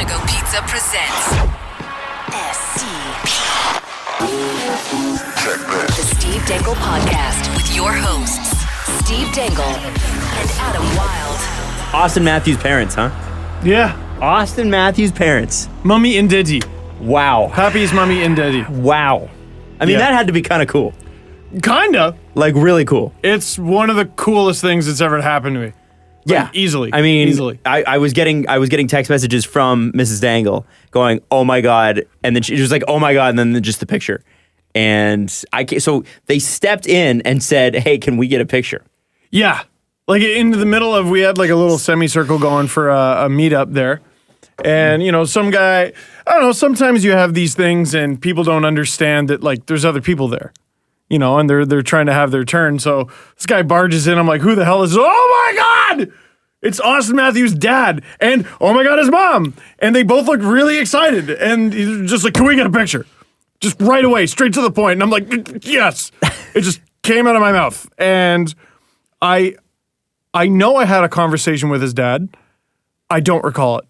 Go Pizza presents SCP. The Steve Dangle Podcast with your hosts, Steve Dangle and Adam Wilde. Auston Matthews' parents, huh? Yeah. Auston Matthews' parents. Mummy and Daddy. Wow. Happy's Mummy and Daddy. Wow. I mean, Yeah. that had to be kind of cool. Kinda. Like, really cool. It's one of the coolest things that's ever happened to me. Yeah. Easily. I mean, easily. I was getting text messages from Mrs. Dangle going, oh my God. And then she was like, oh my God. And then just the picture. And so they stepped in and said, hey, can we get a picture? Yeah. Like into the middle of, we had like a little semicircle going for a meetup there. And, you know, some guy, I don't know, sometimes you have these things and people don't understand that like there's other people there. You know, and they're trying to have their turn. So this guy barges in. I'm like, who the hell is this? Oh my God! It's Auston Matthews' dad. And oh my God, his mom. And they both look really excited. And he's just like, can we get a picture? Just right away, straight to the point. And I'm like, yes. It just came out of my mouth. And I know I had a conversation with his dad. I don't recall it.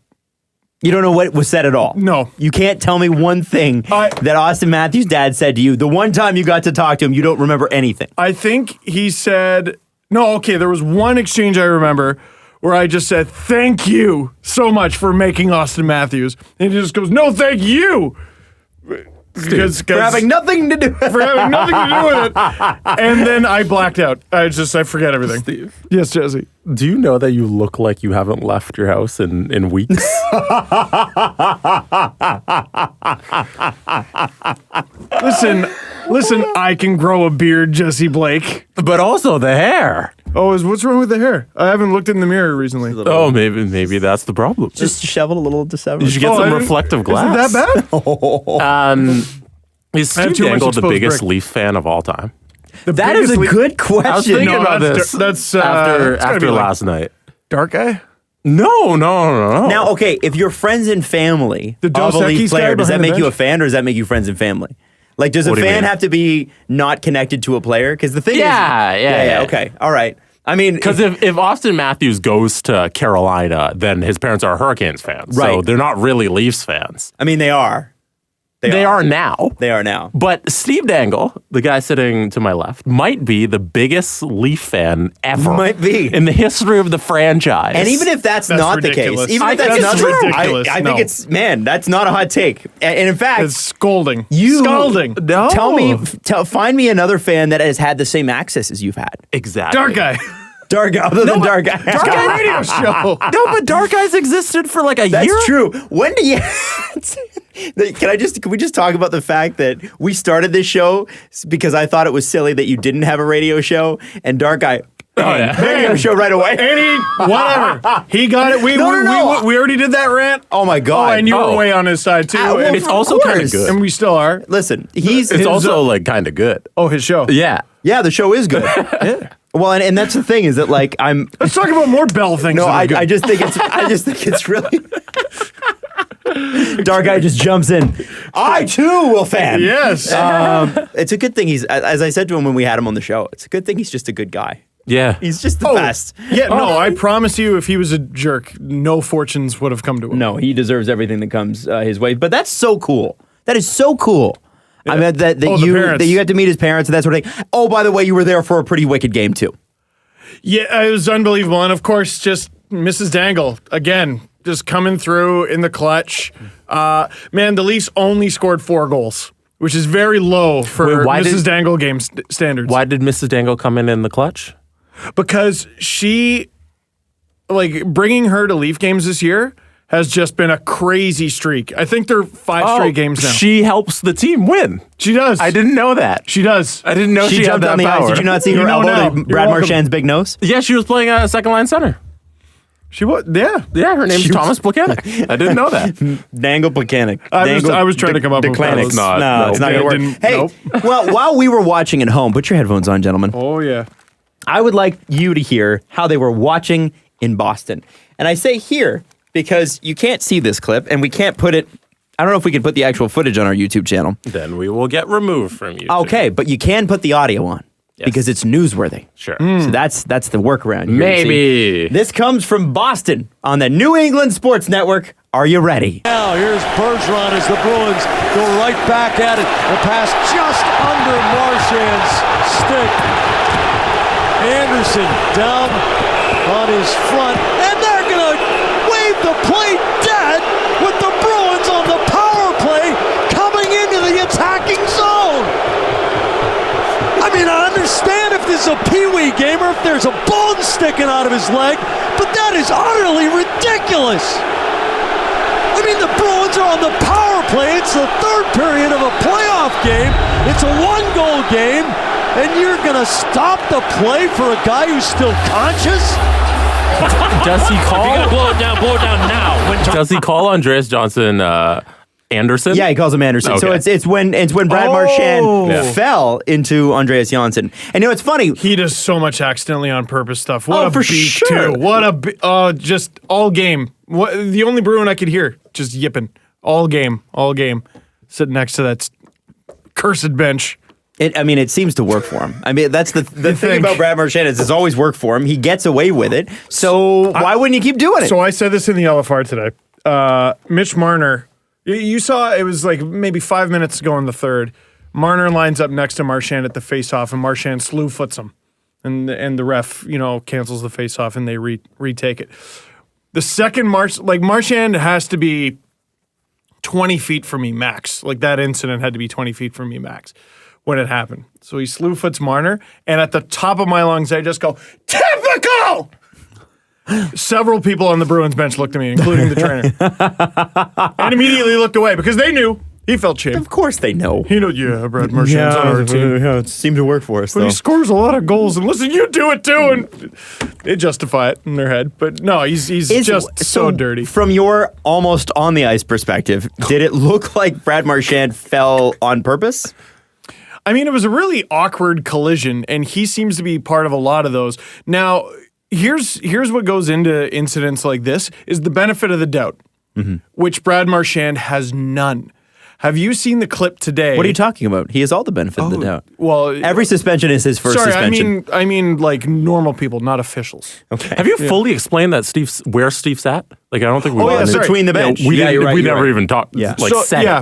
You don't know what was said at all? No. You can't tell me one thing that Auston Matthews' dad said to you. The one time you got to talk to him, you don't remember anything. I think he said, no, okay, there was one exchange I remember where I just said, thank you so much for making Auston Matthews. And he just goes, no, thank you. Because For having nothing to do with it. for having nothing to do with it. And then I blacked out. I forget everything. Steve, Yes, Jesse. do you know that you look like you haven't left your house in weeks? Listen, I can grow a beard, Jesse Blake. But also the hair. Oh, what's wrong with the hair? I haven't looked in the mirror recently. Oh, maybe that's the problem. Just shoveled a little disheveled. You should get I some didn't- reflective glass. Isn't that bad? Is I have Steve too much Dangle the exposed biggest brick. Leaf fan of all time? That is a good question. I was thinking about that's- this that's, after it's gotta be like- last night. Dark guy? No. Now, okay, if you're friends and family The of a Dos Leaf Equis guy player, does that behind the make you a bench? fan or does that make you friends and family? Like, does a What do you fan mean? have to be not connected to a player? Because the thing Yeah, is... yeah. Okay, all right. I mean... Because if Auston Matthews goes to Carolina, then his parents are Hurricanes fans. So Right. they're not really Leafs fans. I mean, they are. They are now. They are now. But Steve Dangle, the guy sitting to my left, might be the biggest Leaf fan ever. Might be. In the history of the franchise. And even if that's not ridiculous. the case, even I if think that's it's not true. ridiculous. I No. think it's, man, that's not a hot take. And in fact, It's scolding. scalding. No. Find me another fan that has had the same access as you've had. Exactly. Dark guy. Dark, other than Dark Guy. Dark guy radio show. No, but Dark Guys existed for like a year. That's true. When do you... Can we just talk about the fact that we started this show because I thought it was silly that you didn't have a radio show and Dark Guy radio show right away. Whatever. He got it. We already did that rant. Oh my Oh, God. and you were Oh. way on his side too. well, and, It's also kind of course. good. and we still are. Listen, It's also like kind of good. Oh, his show. Yeah. yeah, the show is good. Yeah. Well, and that's the thing is that like Let's talk about more Bell things. no, that are I good. just think it's really Dark Guy just jumps in. I too will fan. Yes. It's a good thing he's, as I said to him when we had him on the show, it's a good thing he's just a good guy. Yeah. He's just the best. Yeah, no, I promise you, if he was a jerk, no fortunes would have come to him. No, he deserves everything that comes his way. But that's so cool. That is so cool. I mean, that Oh, the parents. you got to meet his parents and that sort of thing. Oh, by the way, you were there for a pretty wicked game too. Yeah, it was unbelievable. And of course, just Mrs. Dangle, again, just coming through in the clutch. Man, the Leafs only scored 4 goals, which is very low for Wait, why Mrs. did- Dangle game standards. Why did Mrs. Dangle come in the clutch? Because she, like, bringing her to Leaf games this year has just been a crazy streak. I think they're 5 straight games now. She helps the team win. She does. I didn't know that. She does. I didn't know she, had jumped that on the power. ice. Did you not see her You know elbow now. to You're Brad welcome. Marchand's big nose? Yeah, she was playing a second line center. She was. Yeah. Yeah, her name's Tomáš Plekanec. I didn't know that. Dangle Plekanec. I was trying to come up with Plekanec. those. No, it's not Yeah, going to work. didn't- Hey, nope. well, while we were watching at home, put your headphones on, gentlemen. Oh, yeah. I would like you to hear how they were watching in Boston. And I say here because you can't see this clip and we can't put it, I don't know if we can put the actual footage on our YouTube channel. Then we will get removed from you. Okay, but you can put the audio on because it's newsworthy. Sure. So that's the workaround. here. Maybe. See, this comes from Boston on the New England Sports Network. Are you ready? Now here's Bergeron as the Bruins go right back at it. The pass just under Marchand's stick. Anderson down on his front, and they're going to wave the play dead with the Bruins on the power play coming into the attacking zone. I mean, I understand if this is a peewee game or if there's a bone sticking out of his leg, but that is utterly ridiculous. I mean, the Bruins are on the power play. It's the third period of a playoff game. It's a one-goal game, and you're going to stop the play for a guy who's still conscious? Does he call? You got to blow it down now. Does he call Andreas Johnson Anderson? Yeah, he calls him Anderson. Okay. So it's when Brad Marchand fell into Andreas Janssen. And you know, it's funny. He does so much accidentally on purpose stuff. What a for beak, sure. too. What a just all game. The only Bruin I could hear just yipping all game, sitting next to that cursed bench. It seems to work for him. I mean, that's the thing about Brad Marchand is it's always worked for him. He gets away with it. So why wouldn't you keep doing it? So I said this in the LFR today. Mitch Marner, you saw it was like maybe 5 minutes ago in the third. Marner lines up next to Marchand at the faceoff, and Marchand slew foots him, and the ref cancels the faceoff, and they retake it. The second Marchand has to be 20 feet from me max. Like that incident had to be 20 feet from me max when it happened. So he slew foots Marner, and at the top of my lungs, I just go, typical! Several people on the Bruins bench looked at me, including the trainer, and immediately looked away because they knew he felt shame. Of course they know. He knows, Brad Marchand's on our team. Yeah, it seemed to work for us, But though. he scores a lot of goals, and listen, you do it too, and they justify it in their head. But no, he's just so dirty. From your almost on the ice perspective, did it look like Brad Marchand fell on purpose? I mean, it was a really awkward collision, and he seems to be part of a lot of those. Now, here's what goes into incidents like this is the benefit of the doubt, which Brad Marchand has none. Have you seen the clip today? What are you talking about? He has all the benefit of the doubt. Well, Every suspension is his first suspension. I mean like normal people, not officials. Okay. Have you fully explained that where Steve sat? Like, I don't think we yeah, between the bench. We you're right, we you're never right. even talked. Yeah. Said it.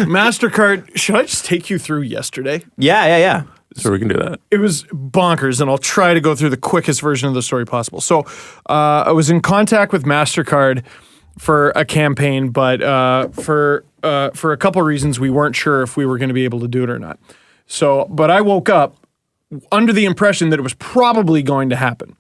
MasterCard. Should I just take you through yesterday? Yeah. So we can do that. It was bonkers, and I'll try to go through the quickest version of the story possible. So I was in contact with MasterCard for a campaign, but for a couple of reasons, we weren't sure if we were going to be able to do it or not. But I woke up under the impression that it was probably going to happen.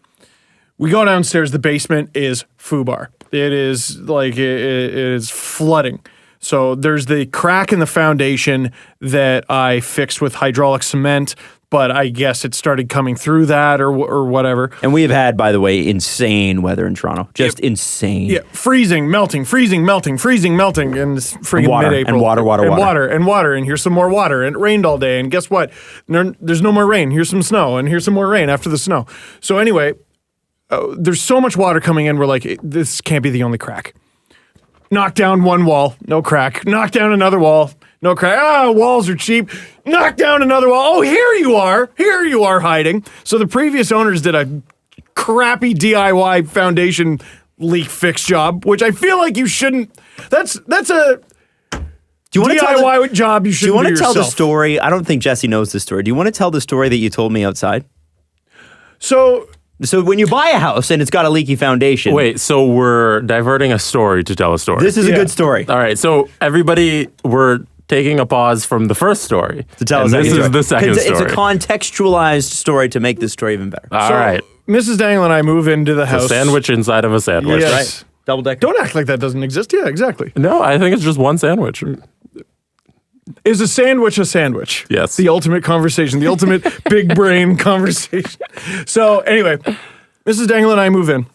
We go downstairs. The basement is FUBAR. It is like it is flooding. So there's the crack in the foundation that I fixed with hydraulic cement, but I guess it started coming through that or whatever. And we have had, by the way, insane weather in Toronto. Just insane. Yeah, freezing, melting, and it's freaking water, mid-April. and water. And here's some more water, and it rained all day, and guess what? There's no more rain. Here's some snow, and here's some more rain after the snow. So anyway, there's so much water coming in, we're like, this can't be the only crack. Knock down one wall, no crack. Knock down another wall, no crack. Walls are cheap. Knock down another wall. Oh, here you are hiding. So the previous owners did a crappy DIY foundation leak fix job, which I feel like you shouldn't. That's a Do you want DIY job you shouldn't do yourself. Do you want to tell the story? I don't think Jesse knows the story. Do you want to tell the story that you told me outside? So when you buy a house and it's got a leaky foundation. Wait, so we're diverting a story to tell a story. This is a good story. All right, so everybody, we're taking a pause from the first story To tell and us this is the second story. It's a contextualized story to make this story even better. All right. Mrs. Dangle and I move into the house. A sandwich inside of a sandwich. Yes. Double decker. Don't act like that doesn't exist. Yeah, exactly. No, I think it's just one sandwich. Is a sandwich a sandwich? Yes. The ultimate conversation, the ultimate big brain conversation. So anyway, Mrs. Dangle and I move in,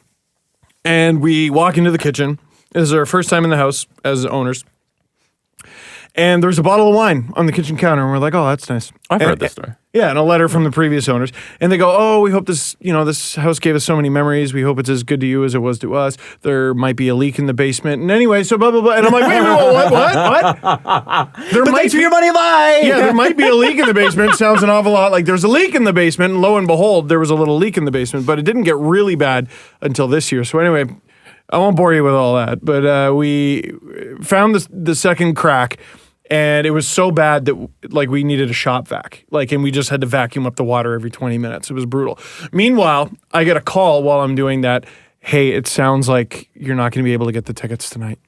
and we walk into the kitchen. This is our first time in the house as owners. And there's a bottle of wine on the kitchen counter, and we're like, oh, that's nice. I've heard this story. Yeah, and a letter from the previous owners. And they go, oh, we hope this house gave us so many memories. We hope it's as good to you as it was to us. There might be a leak in the basement. And anyway, so blah, blah, blah. And I'm like, wait, what? There But thanks for your money, bye! Yeah, there might be a leak in the basement. Sounds an awful lot like there's a leak in the basement. And lo and behold, there was a little leak in the basement. But it didn't get really bad until this year. So anyway, I won't bore you with all that, but we found the second crack, and it was so bad that like we needed a shop vac, and we just had to vacuum up the water every 20 minutes. It was brutal. Meanwhile, I get a call while I'm doing that. Hey, it sounds like you're not going to be able to get the tickets tonight.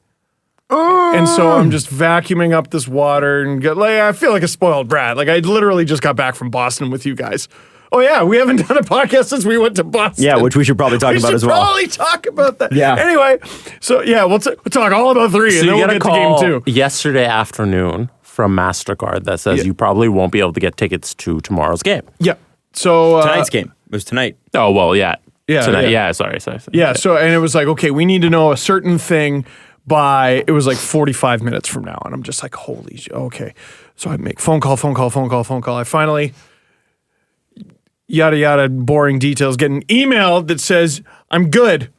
And so I'm just vacuuming up this water and I feel like a spoiled brat. Like I literally just got back from Boston with you guys. Oh yeah, we haven't done a podcast since we went to Boston. Yeah, which we should probably talk about as well. We should probably talk about that. Yeah. Anyway, so yeah, we'll talk all about 3, So and then you we'll get a get to call game 2. yesterday afternoon from MasterCard that says you probably won't be able to get tickets to tomorrow's game. Yeah. So Tonight's game. It was tonight. Oh, well, yeah. Yeah, Tonight. yeah. Yeah, sorry. Yeah, so and it was like, okay, we need to know a certain thing by, it was like 45 minutes from now. And I'm just like, holy shit, okay. So I make phone call. I finally, yada, yada, boring details, get an email that says, I'm good,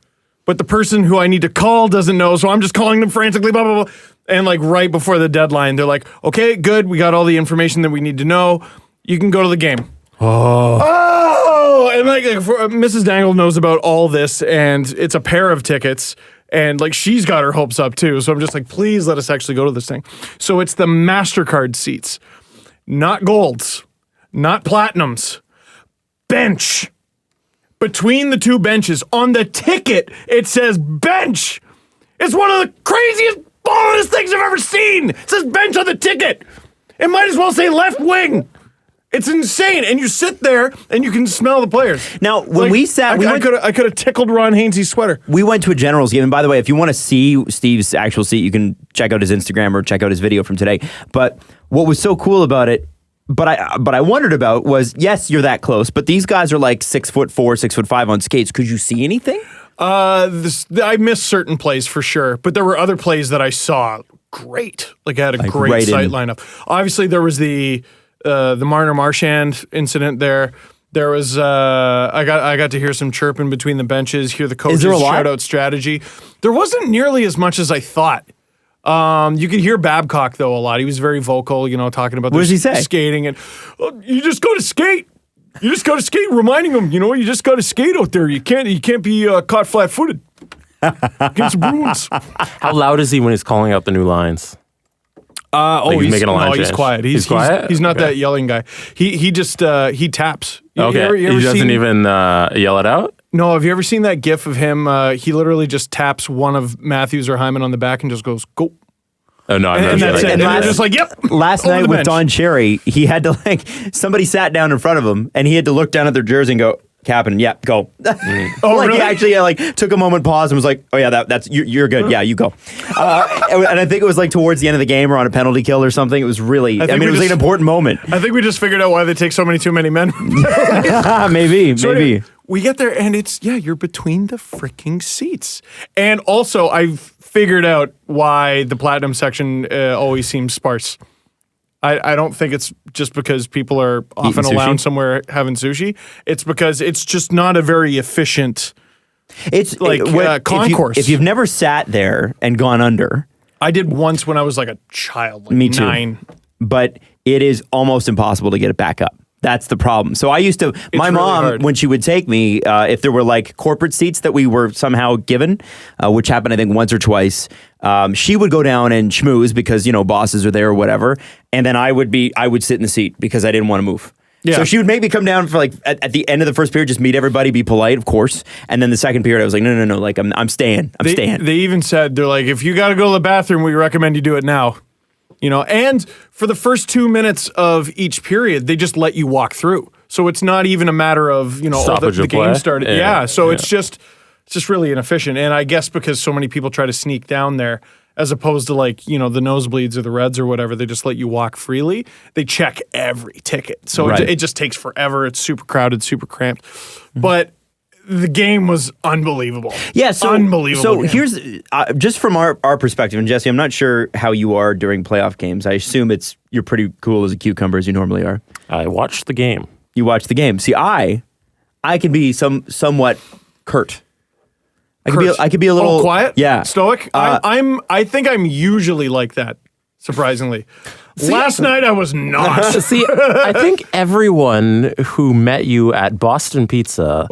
but the person who I need to call doesn't know, so I'm just calling them frantically, blah, blah, blah. And like right before the deadline, they're like, okay, good, we got all the information that we need to know. You can go to the game. Oh, and like Mrs. Dangle knows about all this, and it's a pair of tickets. And like she's got her hopes up too. So I'm just like, please let us actually go to this thing. So it's the MasterCard seats, not golds, not platinums, bench. Between the 2 benches on the ticket, it says bench. It's one of the craziest, ballest things I've ever seen. It says bench on the ticket. It might as well say left wing. It's insane, and you sit there and you can smell the players. Now, when we sat, I could have tickled Ron Hainsey's sweater. We went to a Generals game, and by the way, if you want to see Steve's actual seat, you can check out his Instagram or check out his video from today. But what was so cool about it, but I wondered about was, yes, you're that close, but these guys are like 6'4", 6'5" on skates. Could you see anything? I missed certain plays for sure, but there were other plays that I saw great. Like I had a great sight lineup. Obviously, there was the Marchand incident there. There was I got to hear some chirping between the benches, hear the coaches shout out strategy. There wasn't nearly as much as I thought. You could hear Babcock though a lot. He was very vocal, talking about skating and you just go to skate. You just got to skate, reminding them, you just got to skate out there. You can't be caught flat-footed against the Bruins. How loud is he when he's calling out the new lines? He's making a line change. He's quiet. He's quiet. He's not that yelling guy. He just he taps. Okay. He doesn't even yell it out? No. Have you ever seen that GIF of him? He literally just taps one of Matthews or Hyman on the back and just goes, go. Oh, no, I've never And seen that's that. it. And they're just like, yep. Last night with Don Cherry, he had to somebody sat down in front of him and he had to look down at their jersey and go, Captain, yeah, go. Oh, really? He actually took a moment, paused, and was like, "Oh yeah, that's you're good. Yeah, you go." And I think it was like towards the end of the game or on a penalty kill or something. It was really, it was like an important moment. I think we just figured out why they take so many too many men. maybe. We get there and you're between the freaking seats. And also, I've figured out why the platinum section always seems sparse. I don't think it's just because people are off in a lounge somewhere having sushi. It's because it's just not a very efficient. It's like concourse. If you've never sat there and gone under, I did once when I was like a child, like me too. 9. But it is almost impossible to get it back up. That's the problem. So I used to, my mom, hard. when she would take me, if there were like corporate seats that we were somehow given, which happened I think once or twice, she would go down and schmooze because, bosses are there or whatever. And then I would sit in the seat because I didn't want to move. Yeah. So she would make me come down for like at the end of the first period, just meet everybody, be polite, of course. And then the second period, I was like, no, like I'm staying. I'm staying. They even said, they're like, if you got to go to the bathroom, we recommend you do it now. And for the first 2 minutes of each period, they just let you walk through. So it's not even a matter of, the game started. Yeah. So it's just really inefficient. And I guess because so many people try to sneak down there, as opposed to the nosebleeds or the Reds or whatever, they just let you walk freely. They check every ticket. So it just takes forever. It's super crowded, super cramped. Mm-hmm. But the game was unbelievable. Yeah, unbelievable. So here's just from our perspective, and Jesse, I'm not sure how you are during playoff games. I assume you're pretty cool as a cucumber as you normally are. I watched the game. You watched the game. See, I can be somewhat curt. I could be a little quiet. Yeah, stoic. I think I'm usually like that. Surprisingly. Last night I was not. See, I think everyone who met you at Boston Pizza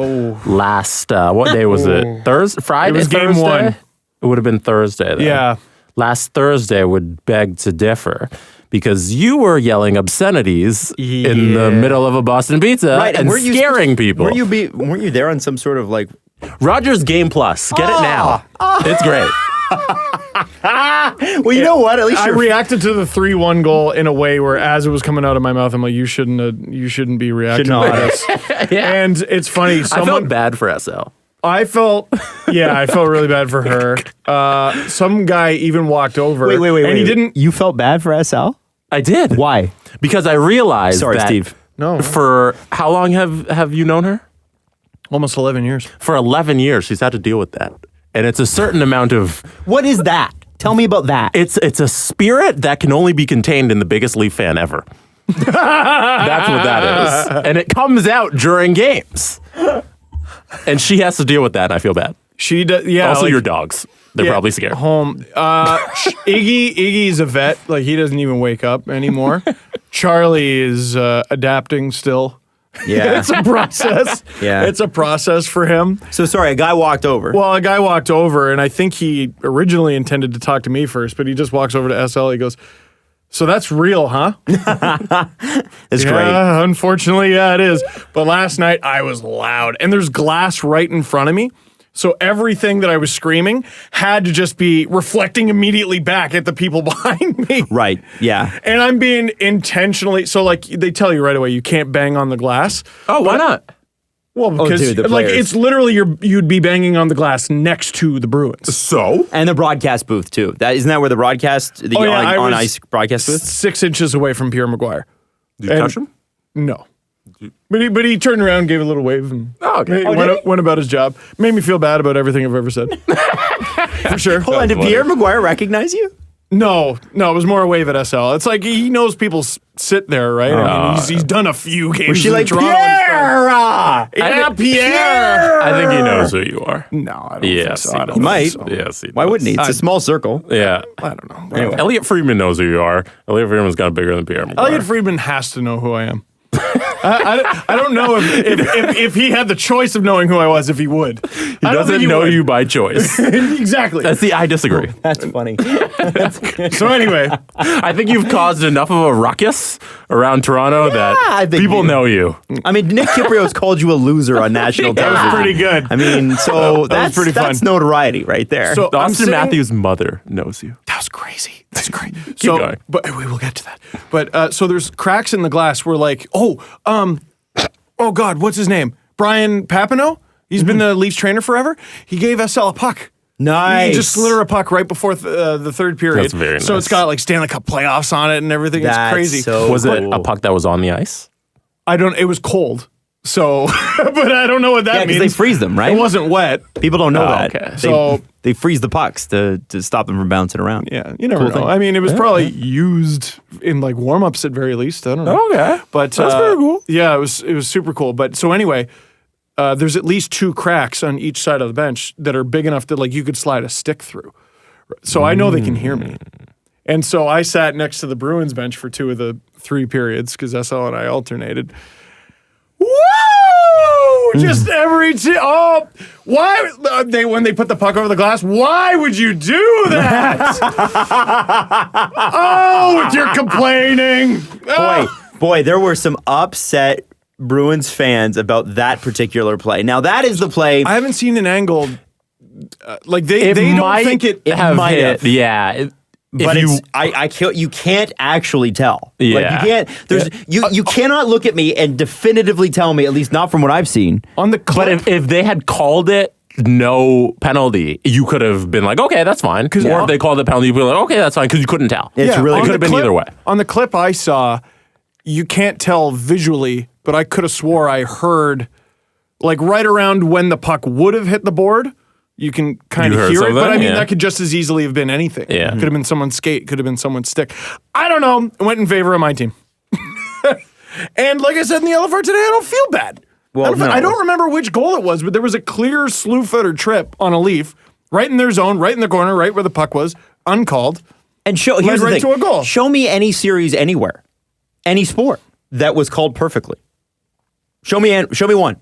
last, what day was it? Friday? It was game Thursday? 1. It would have been Thursday, then. Yeah. Last Thursday would beg to differ because you were yelling obscenities in the middle of a Boston Pizza and scaring people. Weren't you there on some sort of like... Rogers Game Plus. Get it now. It's great. Well, you know what? At least I reacted to the 3-1 goal in a way where, as it was coming out of my mouth, I'm like, you shouldn't be reacting to this. And it's funny. I felt bad for SL. I felt really bad for her. Some guy even walked over. Wait. And he didn't. You felt bad for SL? I did. Why? Because I realized Sorry, that Steve. No. For how long have you known her? Almost 11 years. For 11 years, she's had to deal with that. And it's a certain amount of... What is that? Tell me about that. It's a spirit that can only be contained in the biggest Leaf fan ever. That's what that is. And it comes out during games. And she has to deal with that, and I feel bad. She does, yeah. Also, your dogs. They're probably scared. Home. Iggy's a vet. Like, he doesn't even wake up anymore. Charlie is adapting still. Yeah. It's a process. Yeah. It's a process for him. So sorry, a guy walked over. Well, a guy walked over, and I think he originally intended to talk to me first, but he just walks over to SL. He goes, "So that's real, huh?" It's great. Yeah, unfortunately, yeah, it is. But last night, I was loud, and there's glass right in front of me. So everything that I was screaming had to just be reflecting immediately back at the people behind me. Right, yeah. And I'm being intentionally, so like they tell you right away, you can't bang on the glass. Oh, why not? Well, because dude, the like players. it's literally you'd be banging on the glass next to the Bruins. So? And the broadcast booth, too. Isn't that where the broadcast, the I was on-ice broadcast booth? 6 inches away from Pierre Maguire. Did you touch him? No. But he turned around, gave a little wave, and went about his job. Made me feel bad about everything I've ever said. For sure. Hold on, did Pierre Maguire recognize you? No, it was more a wave at SL. It's like he knows people sit there, right? I mean, he's done a few games. Was she in like, Toronto Pierre? Yeah, Pierre. I think he knows who you are. No, I don't Yes, think so. I don't he might. think so. Yes, he Why does. wouldn't he? It's a small circle. Yeah. I don't know. Anyway. Elliot Friedman knows who you are. Elliot Friedman's got bigger than Pierre Maguire. Elliot Friedman has to know who I am. I don't know if he had the choice of knowing who I was, if he would. He doesn't know you by choice. Exactly. I disagree. That's funny. So anyway, I think you've caused enough of a ruckus around Toronto I that think people you- know you. I mean, Nick Kiprios called you a loser on national that television. was pretty good. I mean, so That was pretty fun. That's notoriety right there. So I'm Auston sitting- Matthews' mother knows you. That was crazy. That's great. going. But we will get to that. But so there's cracks in the glass. We're like, oh God, what's his name? Brian Papineau. He's been the Leafs trainer forever. He gave SL a puck. Nice. He just slid her a puck right before the third period. That's very So nice. it's got like Stanley Cup playoffs on it and everything. That's it's crazy. so Was it cool. a puck that was on the ice? It was cold. So, but I don't know what that Yeah, because means. they freeze them, right? It wasn't wet. People don't know Oh, that. okay. So- they freeze the pucks to stop them from bouncing around. Yeah, you never know. thing. I mean, it was probably used in like warm-ups at very least. I don't know. Okay. But That's very cool. Yeah, it was super cool. But so anyway, there's at least 2 cracks on each side of the bench that are big enough that like you could slide a stick through. So I know they can hear me. And so I sat next to the Bruins bench for 2 of the 3 periods because SL and I alternated. Woo! Just every why when they put the puck over the glass? Why would you do that? With your complaining. Boy, there were some upset Bruins fans about that particular play. Now that is the play. I haven't seen an angle like they don't think it might have. Yeah. But you can't actually tell. Yeah. Like you can't. You cannot look at me and definitively tell me, at least not from what I've seen. on the clip. But if they had called it no penalty, you could have been like, okay, that's fine. Or if they called it penalty, you'd be like, okay, that's fine, because you couldn't tell. It's really on could the have been clip- either way. On the clip I saw, you can't tell visually, but I could have swore I heard like right around when the puck would have hit the board. You can kind You of heard hear it, something? but I mean, Yeah. that could just as easily have been anything. Yeah. Could have been someone's skate, could have been someone's stick. I don't know. It went in favor of my team. And like I said in the LFR today, I don't feel bad. Well, I don't no. remember which goal it was, but there was a clear slew footer trip on a Leaf, right in their zone, right in the corner, right where the puck was, uncalled. And here's Led the right thing. to a goal. Show me any series anywhere, any sport that was called perfectly. Show me one.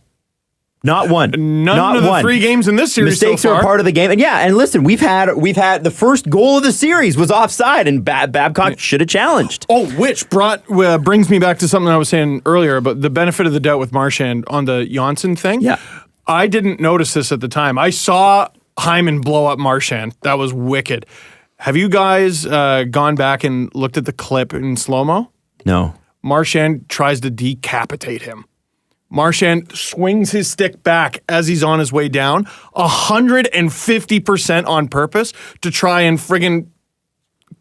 Not one. None of the 3 games in this series Mistakes so far. are a part of the game. And listen, we've had the first goal of the series was offside, and Babcock should have challenged. Oh, which brings me back to something I was saying earlier about the benefit of the doubt with Marchand on the Janssen thing. Yeah. I didn't notice this at the time. I saw Hyman blow up Marchand. That was wicked. Have you guys gone back and looked at the clip in slow-mo? No. Marchand tries to decapitate him. Marchand swings his stick back as he's on his way down, 150% on purpose to try and friggin'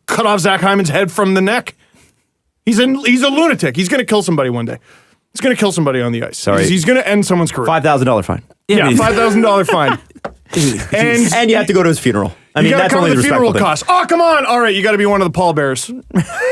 cut off Zach Hyman's head from the neck. He's a lunatic. He's going to kill somebody one day. He's going to kill somebody on the ice. Sorry. He's going to end someone's career. $5,000 fine. Yeah, $5,000 fine. And you have to go to his funeral. I mean, that's only the funeral respectful costs. Oh, come on. All right, you got to be one of the pallbearers. And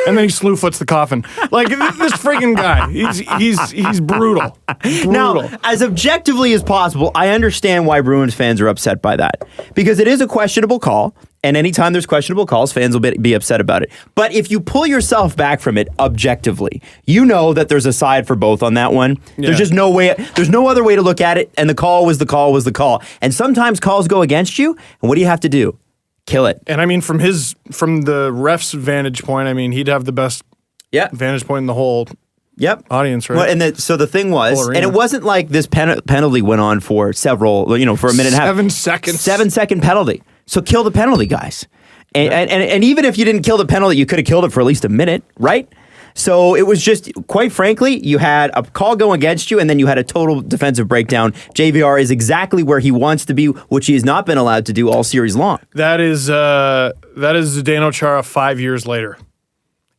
then he slew foots the coffin. Like, this freaking guy, he's brutal. Now, as objectively as possible, I understand why Bruins fans are upset by that. Because it is a questionable call, and anytime there's questionable calls, fans will be upset about it. But if you pull yourself back from it objectively, you know that there's a side for both on that one. Yeah. There's just no way, there's no other way to look at it, and the call was the call was the call. And sometimes calls go against you, and what do you have to do? Kill it. And I mean, from the ref's vantage point, I mean, he'd have the best vantage point in the whole audience, right? Well, and so the thing was, and it wasn't like this penalty went on for several, for a minute and a half. 7 seconds. 7-second penalty. So kill the penalty, guys. And even if you didn't kill the penalty, you could have killed it for at least a minute, right? So it was just, quite frankly, you had a call go against you, and then you had a total defensive breakdown. JVR is exactly where he wants to be, which he has not been allowed to do all series long. That is Zdeno Chára 5 years later.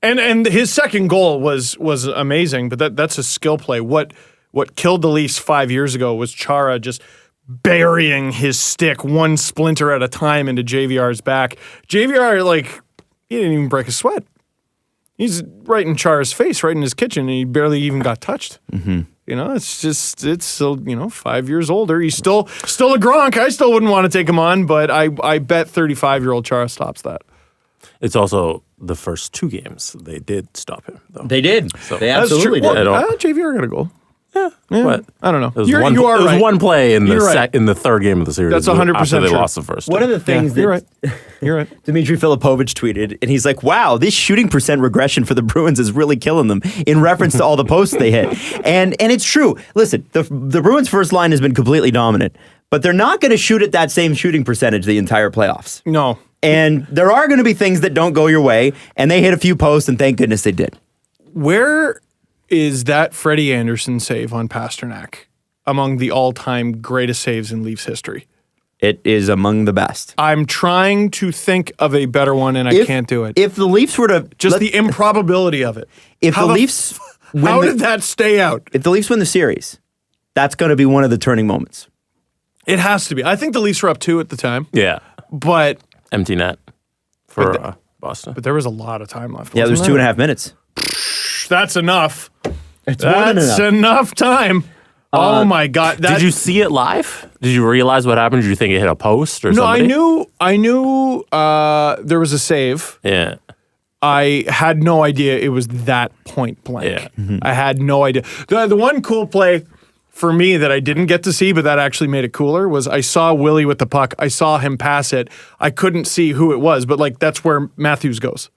And his second goal was amazing, but that's a skill play. What killed the Leafs 5 years ago was Chára just burying his stick one splinter at a time into JVR's back. JVR, he didn't even break a sweat. He's right in Chára's face, right in his kitchen, and he barely even got touched. Mm-hmm. It's still, 5 years older. He's still a Gronk. I still wouldn't want to take him on, but I bet 35-year-old Chára stops that. It's also the first 2 games they did stop him, though. They did. So, they absolutely did. JVR got a goal. Yeah, but I don't know. It was one play in the third game of the series. That's 100% after they true. lost the first. One of the things that you're right. Dmitry Filipovich tweeted, and he's like, "Wow, this shooting percent regression for the Bruins is really killing them." In reference to all the posts they hit, and it's true. Listen, the Bruins' first line has been completely dominant, but they're not going to shoot at that same shooting percentage the entire playoffs. No, and there are going to be things that don't go your way, and they hit a few posts, and thank goodness they did. Where is that Freddie Anderson save on Pasternak among the all-time greatest saves in Leafs history? It is among the best. I'm trying to think of a better one, and I can't do it. If the Leafs were to... the improbability of it. If the Leafs... How did that stay out? If the Leafs win the series, that's going to be one of the turning moments. It has to be. I think the Leafs were up 2 at the time. Yeah. But... Empty net for Boston. But there was a lot of time left. Yeah, there's 2.5 minutes. That's enough. It's more than enough. That's enough time. Oh my God! Did you see it live? Did you realize what happened? Did you think it hit a post or something? No, I knew there was a save. Yeah. I had no idea it was that point blank. Yeah. Mm-hmm. I had no idea. The one cool play for me that I didn't get to see, but that actually made it cooler, was I saw Willie with the puck. I saw him pass it. I couldn't see who it was, but that's where Matthews goes.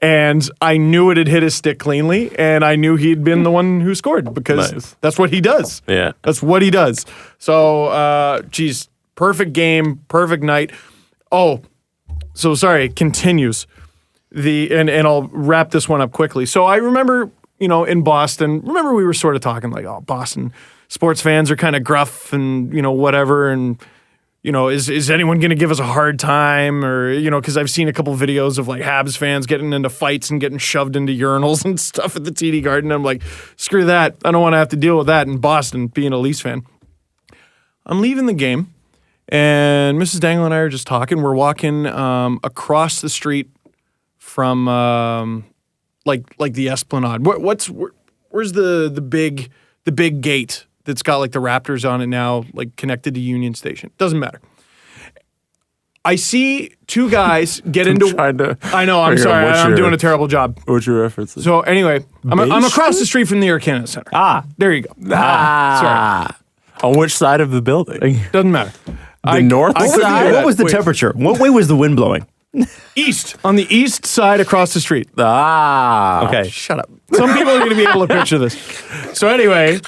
And I knew it had hit his stick cleanly, and I knew he'd been the one who scored because that's what he does. Yeah. That's what he does. So, perfect game, perfect night. Oh, so sorry, it continues. And I'll wrap this one up quickly. So I remember, in Boston, we were sort of talking Boston sports fans are kind of gruff and, whatever, and is anyone going to give us a hard time? Or, because I've seen a couple videos of Habs fans getting into fights and getting shoved into urinals and stuff at the TD Garden. I'm like, screw that. I don't want to have to deal with that in Boston, being a Leafs fan. I'm leaving the game, and Mrs. Dangle and I are just talking. We're walking across the street from the Esplanade. Where's the big gate that's got the Raptors on it now, connected to Union Station? Doesn't matter. I see 2 guys get into... I know, I'm sorry. I'm doing a terrible job. What's your reference? So anyway, I'm across the street from the Air Canada Center. Ah. There you go. Sorry. On which side of the building? Doesn't matter. The north side? What was the temperature? What way was the wind blowing? East. On the east side across the street. Ah. Okay. Shut up. Some people are going to be able to picture this. So anyway,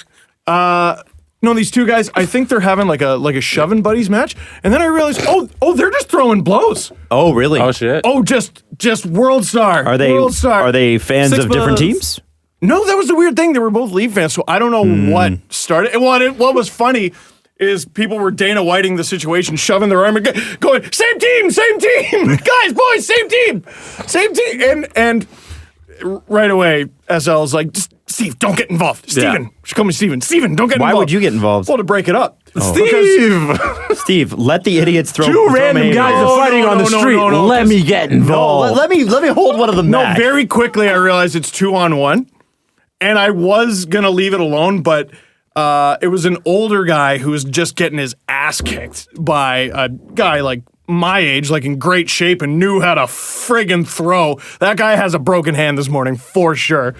these two guys, I think they're having like a shoving buddies match. And then I realized, they're just throwing blows. Oh, really? Oh, shit. Oh, just world star. Are they World star. Are they fans Six of different months. teams? No, that was the weird thing. They were both Leaf fans, so I don't know what started. What was funny is people were Dana Whiting the situation, shoving their arm and going, same team, guys, boys, same team. And right away, SL's like, Steve, don't get involved. Steven, she called me Steven. Steven, don't get involved. Why would you get involved? Well, to break it up. Steve, let the idiots throw. Two random guys are fighting on the street. Let me get involved. Let me hold one of them back. Very quickly I realized it's 2-on-1, and I was gonna leave it alone, but it was an older guy who was just getting his ass kicked by a guy like my age, like in great shape and knew how to friggin' throw. That guy has a broken hand this morning for sure.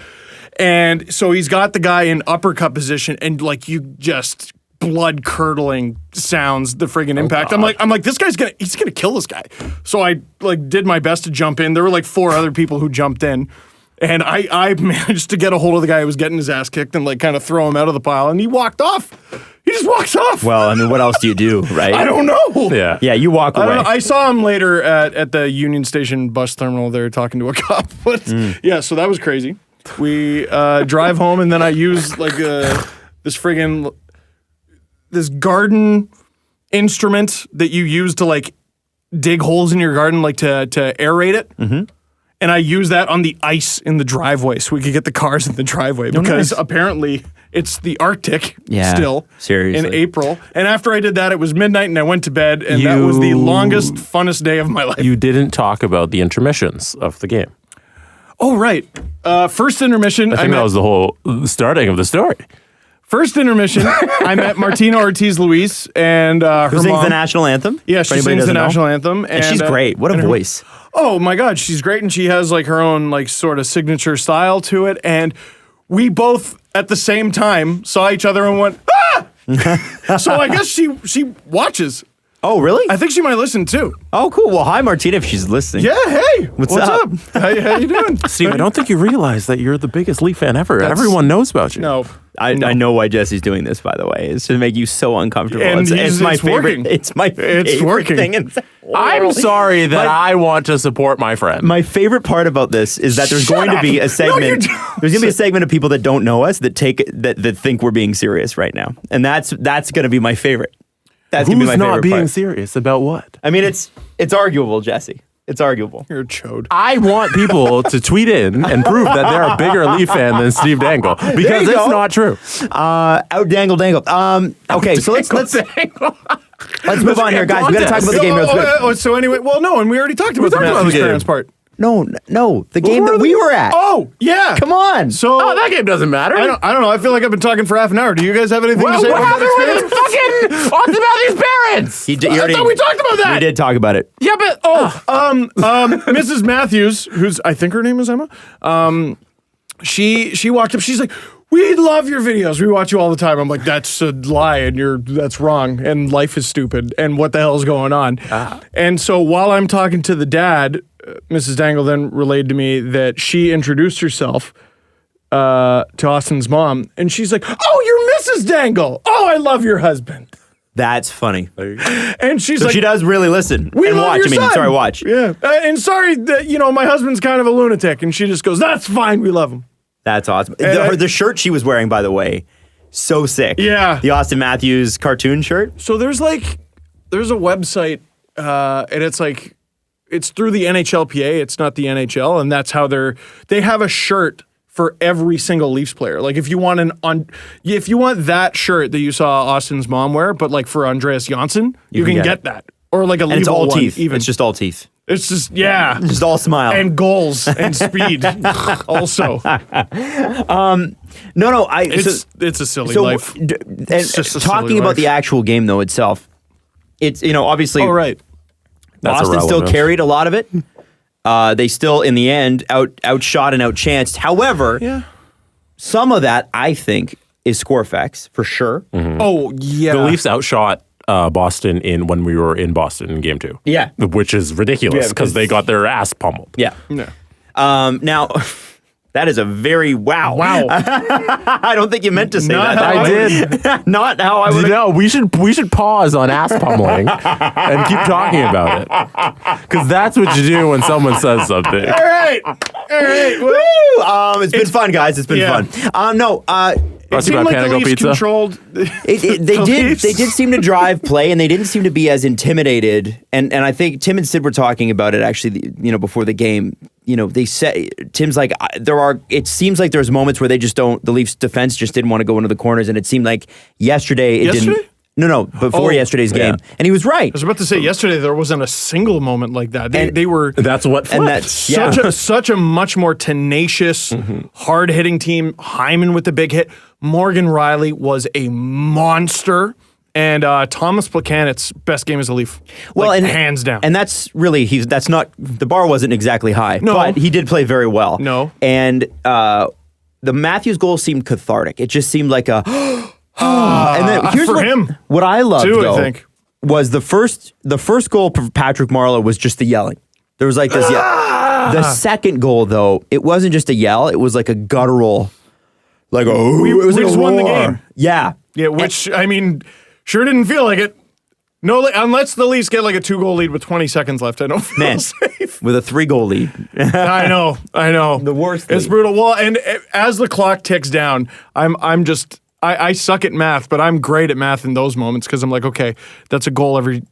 And so he's got the guy in uppercut position, and like you just blood curdling sounds the friggin' impact. I'm like, this guy's he's gonna kill this guy. So I like did my best to jump in. There were like 4 other people who jumped in. And I managed to get a hold of the guy who was getting his ass kicked and like kind of throw him out of the pile, and he walked off. He just walks off. Well, I mean, what else do you do, right? I don't know. Yeah. Yeah, you walk I away. don't know. I saw him later at the Union Station bus terminal there talking to a cop. But yeah, so that was crazy. We drive home, and then I use like this garden instrument that you use to like dig holes in your garden, like to aerate it. Mm-hmm. And I use that on the ice in the driveway so we could get the cars in the driveway because apparently it's the Arctic still seriously. in April. And after I did that, it was midnight and I went to bed, and that was the longest, funnest day of my life. You didn't talk about the intermissions of the game. Oh, right. First intermission. I think that was the whole starting of the story. First intermission, I met Martina Ortiz-Luis and her Who sings mom. the national anthem? Yeah, For she anybody sings who the doesn't know. national anthem. And she's great. What a voice. Oh my God, she's great, and she has like her own like sort of signature style to it. And we both at the same time saw each other and went, ah! So I guess she watches. Oh, really? I think she might listen too. Oh, cool. Well, hi, Martina, if she's listening. Yeah, hey, What's up? up? How you doing? Steve, I don't think you realize that you're the biggest Leaf fan ever. Everyone knows about you. No. I know why Jesse's doing this, by the way. It's to make you so uncomfortable. And It's my it's favorite. working. It's my favorite working. thing. In the I'm world. sorry that I want to support my friend. My favorite part about this is that there's going to be a segment. There's going to be a segment of people that don't know us that think we're being serious right now, and that's going to be my favorite. That's going to be Who's my not favorite being part. serious about what? I mean, it's arguable, Jesse. It's arguable. You're a chode. I want people to tweet in and prove that they're a bigger Leaf fan than Steve Dangle because you it's go. not true. Out dangle. Okay, so let's move on here, guys. We got to talk about the game real quick. So anyway, well, no, and we already talked about the talked about Matthews the game. parents part. No, the game that we were at. Oh, yeah. Come on. So Oh, that game doesn't matter. I don't know. I feel like I've been talking for half an hour. Do you guys have anything to say What about happened that with experience? his fucking Auston Matthews parents? I thought we talked about that. We did talk about it. Yeah, but Mrs. Matthews, who's I think her name is Emma. She walked up. She's like, "We love your videos. We watch you all the time." I'm like, "That's a lie, and that's wrong. And life is stupid. And what the hell is going on?" And so while I'm talking to the dad, Mrs. Dangle then relayed to me that she introduced herself to Austin's mom, and she's like, "Oh, you're Mrs. Dangle. Oh, I love your husband." That's funny. And she's So like, she does really listen We and love watch. your I mean, son. sorry, watch. Yeah. And sorry that, my husband's kind of a lunatic. And she just goes, "That's fine. We love him." That's awesome. And The shirt she was wearing, by the way, so sick. Yeah. The Auston Matthews cartoon shirt. So there's a website, and it's through the NHLPA. It's not the NHL. And that's how they have a shirt for every single Leafs player. Like if you want that shirt that you saw Austin's mom wear, but like for Andreas Janssen, you can get that. Or like a And it's Levo all one, teeth. even. It's just all teeth. It's just, yeah. Just all smile. And goals and speed also. No. It's a silly life. And just a talking silly about life. the actual game though itself, it's obviously. Oh, right. That's Austin still irrelevant. carried a lot of it. They still, in the end, outshot and outchanced. However, some of that, I think, is Scorefx, for sure. Oh, yeah. The Leafs outshot Boston when we were in Boston in Game 2. Yeah. Which is ridiculous because they got their ass pummeled. Yeah. Now, that is a very wow. I don't think you meant to say that. I did. Not how I would. No, we should pause on ass pummeling and keep talking about it because that's what you do when someone says something. All right. Woo! It's been fun, guys. It's been fun. It seemed like the Leafs controlled. They did seem to drive play, and they didn't seem to be as intimidated. And I think Tim and Sid were talking about it actually. Before the game. They said Tim's like it seems like there's moments where they just don't. The Leafs defense just didn't want to go into the corners, and it seemed like yesterday it didn't. No, before yesterday's game, and he was right. I was about to say yesterday there wasn't a single moment like that. They were. That's what flipped. And that's such a much more tenacious, hard hitting team. Hyman with the big hit. Morgan Rielly was a monster. And Tomáš Plekanec, best game as a Leaf. Well, hands down. And that's really, that's not, the bar wasn't exactly high. No. But he did play very well. No. And the Matthews goal seemed cathartic. It just seemed like a, and then here's what I loved, though, I think. Was the first goal for Patrick Marleau was just the yelling. There was like this yell. The second goal, though, it wasn't just a yell. It was like a guttural, like, we just won the game. Yeah. Yeah, which, sure didn't feel like it. No, unless the Leafs get like a 2-goal lead with 20 seconds left, I don't feel safe. With a 3-goal lead. I know. The worst. It's brutal. Well, and as the clock ticks down, I suck at math, but I'm great at math in those moments because I'm like, okay, that's a goal every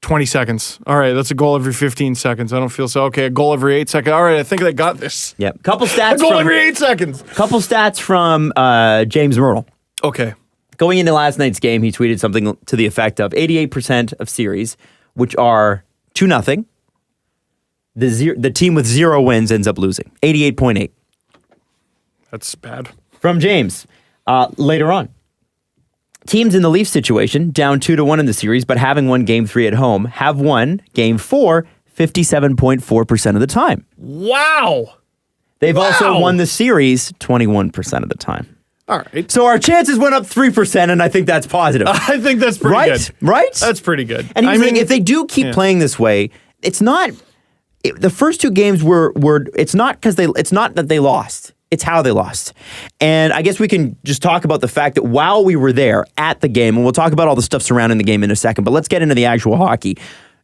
20 seconds. All right, that's a goal every 15 seconds. I don't feel so. Okay, a goal every 8 seconds. All right, I think I got this. Yep. Couple stats. A goal every 8 seconds. Couple stats from James Myrtle. Okay. Going into last night's game, he tweeted something to the effect of 88% of series, which are 2-0. The team with 0 wins ends up losing. 88.8. That's bad. From James, later on. Teams in the Leafs situation, down 2-1 in the series, but having won Game 3 at home, have won Game 4 57.4% of the time. Wow. They've also won the series 21% of the time. All right. So our chances went up 3%, and I think that's positive. I think that's pretty good. Right? That's pretty good. And if they do keep playing this way, it's not. The first 2 games were. It's not that they lost. It's how they lost. And I guess we can just talk about the fact that while we were there at the game, and we'll talk about all the stuff surrounding the game in a second, but let's get into the actual hockey.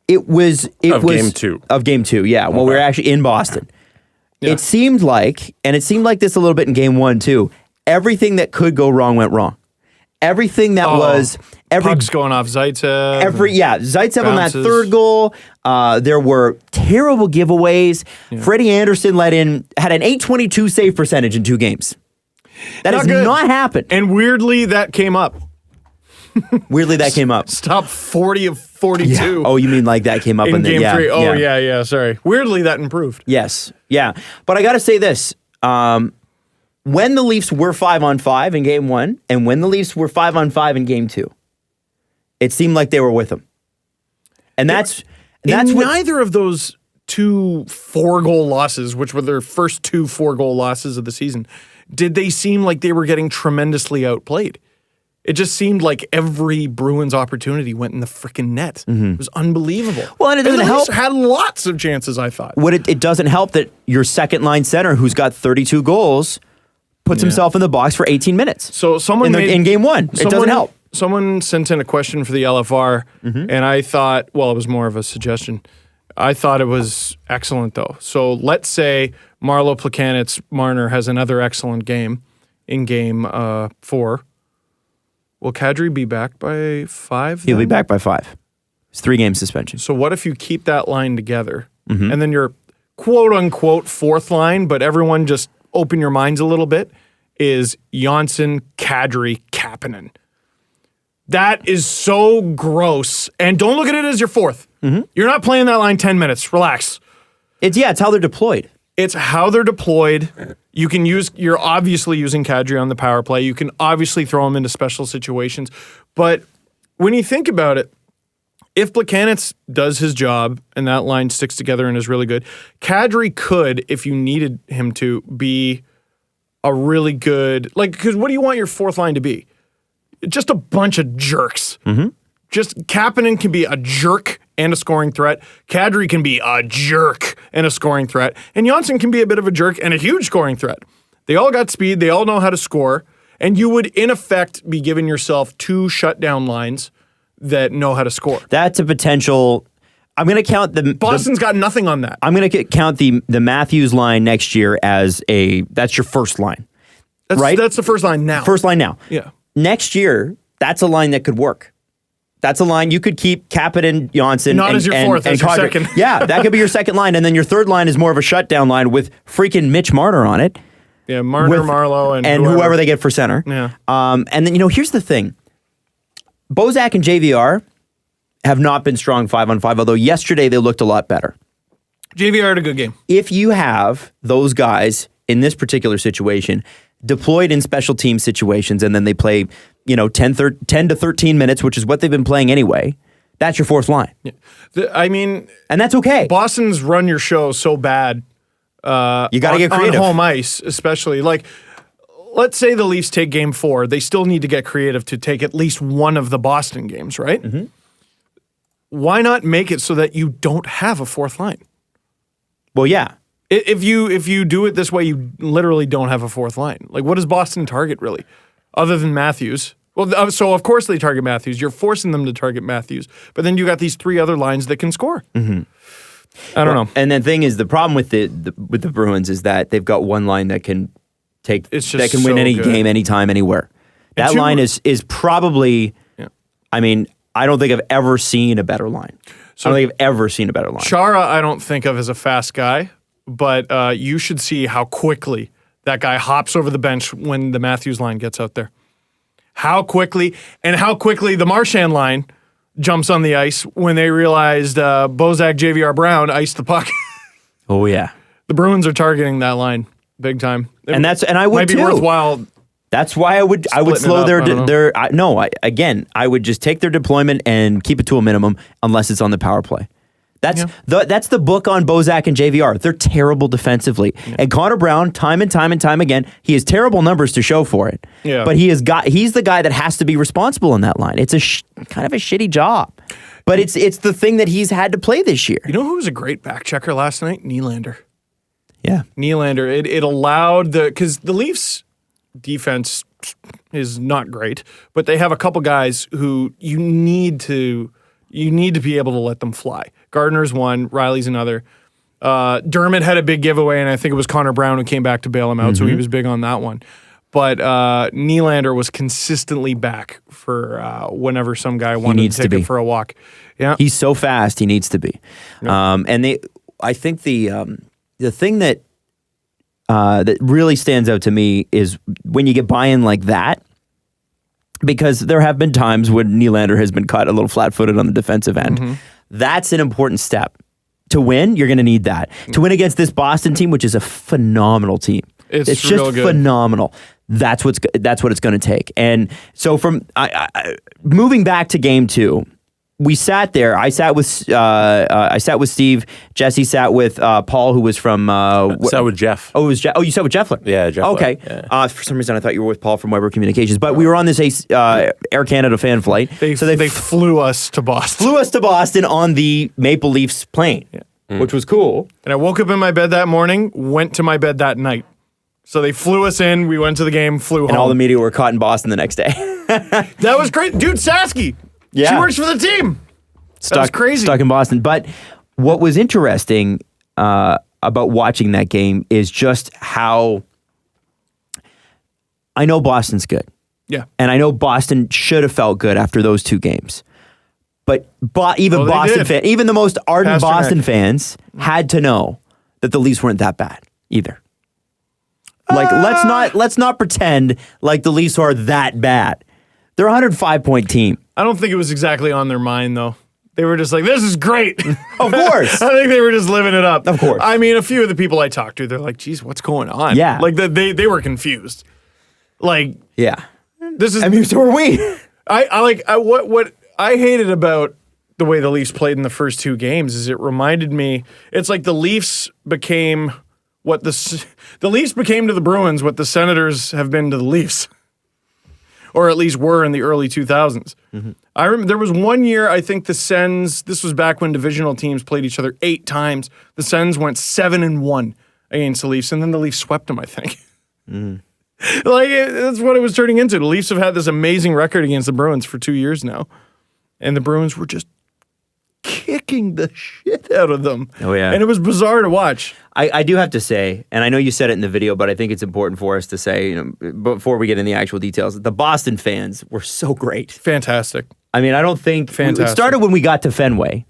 It was Game 2. Of Game 2, yeah. Okay. Well, we were actually in Boston. Yeah. It seemed like this a little bit in Game 1 too. Everything that could go wrong went wrong. Everything that was pucks going off Zaitsev. Zaitsev on that third goal. There were terrible giveaways. Yeah. Freddie Anderson had an .822 save percentage in 2 games. That has not happened. And weirdly, that came up. Stop 40 of 42. Yeah. Oh, you mean like that came up in Game 3? Oh, yeah. Sorry. Weirdly, that improved. Yes. Yeah. But I got to say this. When the Leafs were 5-on-5 in Game 1, and when the Leafs were 5-on-5 in Game 2, it seemed like they were with them. And that's neither of those 2 4-goal losses, which were their first 2 4-goal losses of the season, did they seem like they were getting tremendously outplayed. It just seemed like every Bruins opportunity went in the freaking net. Mm-hmm. It was unbelievable. Well, and it doesn't help. Had lots of chances, I thought. It doesn't help that your second-line center, who's got 32 goals, puts himself in the box for 18 minutes. So someone in Game 1. It doesn't help. Someone sent in a question for the LFR, and I thought, well, it was more of a suggestion. I thought it was excellent, though. So let's say Marleau, Plekanec, Marner has another excellent game in Game 4. Will Kadri be back by 5? He'll be back by 5. It's 3-game suspension. So what if you keep that line together, and then your quote-unquote 4th line, but everyone just open your minds a little bit, is Johnsson, Kadri, Kapanen. That is so gross. And don't look at it as your 4th. Mm-hmm. You're not playing that line 10 minutes. Relax. It's how they're deployed. It's how they're deployed. You're obviously using Kadri on the power play. You can obviously throw him into special situations. But when you think about it, if Plekanec does his job and that line sticks together and is really good, Kadri could, if you needed him to, be a really good, because what do you want your fourth line to be? Just a bunch of jerks. Mm-hmm. Just Kapanen can be a jerk and a scoring threat. Kadri can be a jerk and a scoring threat. And Johnsson can be a bit of a jerk and a huge scoring threat. They all got speed. They all know how to score. And you would, in effect, be giving yourself 2 shutdown lines that know how to score. That's a potential. I'm going to count the Boston's got nothing on that. I'm going to count the Matthews line next year as that's your first line. Right? That's the first line now. First line now. Yeah. Next year, that's a line that could work. That's a line you could keep Kapanen, Johnsson, Not as your fourth, as your second. Yeah, that could be your second line. And then your third line is more of a shutdown line with freaking Mitch Marner on it. Yeah, Marner, Marlowe, and whoever they get for center. Yeah. And then, here's the thing. Bozak and JVR have not been strong 5-on-5, although yesterday they looked a lot better. JVR had a good game. If you have those guys in this particular situation deployed in special team situations and then they play, 10 to 13 minutes, which is what they've been playing anyway, that's your fourth line. Yeah. And that's okay. Boston's run your show so bad. You got to get creative. On home ice, especially. Let's say the Leafs take game 4. They still need to get creative to take at least one of the Boston games, right? Mm-hmm. Why not make it so that you don't have a fourth line? Well, yeah. If you do it this way, you literally don't have a fourth line. What does Boston target, really? Other than Matthews. Well, so of course they target Matthews. You're forcing them to target Matthews. But then you got these 3 other lines that can score. Mm-hmm. I don't know. And the thing is, the problem with the Bruins is that they've got one line that can win any game, anytime, anywhere. That line is probably. Yeah. I mean, I don't think I've ever seen a better line. Chara, I don't think of as a fast guy, but you should see how quickly that guy hops over the bench when the Matthews line gets out there. How quickly the Marchand line jumps on the ice when they realized Bozak, JVR, Brown iced the puck. Oh yeah, the Bruins are targeting that line big time, I would might be too. Worthwhile. That's why I would slow I would just take their deployment and keep it to a minimum unless it's on the power play. That's the book on Bozak and JVR. They're terrible defensively. Yeah. And Connor Brown, time and time again, he has terrible numbers to show for it. Yeah. But he's the guy that has to be responsible in that line. It's kind of a shitty job. But it's the thing that he's had to play this year. You know who was a great back checker last night? Nylander. Yeah. Nylander. It allowed because the Leafs defense is not great, but they have a couple guys who you need to be able to let them fly. Gardner's one, Riley's another. Dermott had a big giveaway, and I think it was Connor Brown who came back to bail him out, so he was big on that one. But Nylander was consistently back for whenever some guy wanted to take him for a walk. Yeah, he's so fast. He needs to be. Yeah. I think the thing that really stands out to me is when you get buy-in like that. Because there have been times when Nylander has been caught a little flat-footed on the defensive end. Mm-hmm. That's an important step. To win, you're going to need that. To win against this Boston team, which is a phenomenal team. It's just phenomenal. That's what it's going to take. And so from moving back to game 2, we sat there. I sat with Steve. Jesse sat with Paul, who was from. Sat with Jeff. Oh, it was Jeff. Oh, you sat with Jeffler. Yeah, Jeff. Okay. Yeah. For some reason, I thought you were with Paul from Weber Communications, but we were on this Air Canada fan flight. They flew us to Boston. Flew us to Boston on the Maple Leafs plane, which was cool. And I woke up in my bed that morning. Went to my bed that night. So they flew us in. We went to the game. Flew home. And all the media were caught in Boston the next day. That was great, dude. Sasky. Yeah. She works for the team. That's crazy. Stuck in Boston. But what was interesting about watching that game is just how I know Boston's good. Yeah. And I know Boston should have felt good after those 2 games. But even the most ardent Boston fans had to know that the Leafs weren't that bad either. Let's not pretend like the Leafs are that bad. They're a 105-point team. I don't think it was exactly on their mind, though. They were just like, this is great. Of course. I think they were just living it up. Of course. I mean, a few of the people I talked to, they're like, geez, what's going on? Yeah. They were confused. Yeah. So were we. What I hated about the way the Leafs played in the first 2 games is it reminded me, it's like the Leafs became what the Leafs became to the Bruins what the Senators have been to the Leafs. Or at least were in the early 2000s. Mm-hmm. I remember there was one year, I think the Sens, this was back when divisional teams played each other 8 times. The Sens went 7-1 against the Leafs, and then the Leafs swept them, I think. Mm. That's what it was turning into. The Leafs have had this amazing record against the Bruins for 2 years now. And the Bruins were just kicking the shit out of them. Oh, yeah. And it was bizarre to watch. I do have to say, and I know you said it in the video, but I think it's important for us to say, before we get in the actual details, the Boston fans were so great. Fantastic. I mean, I don't think... Fantastic. It started when we got to Fenway,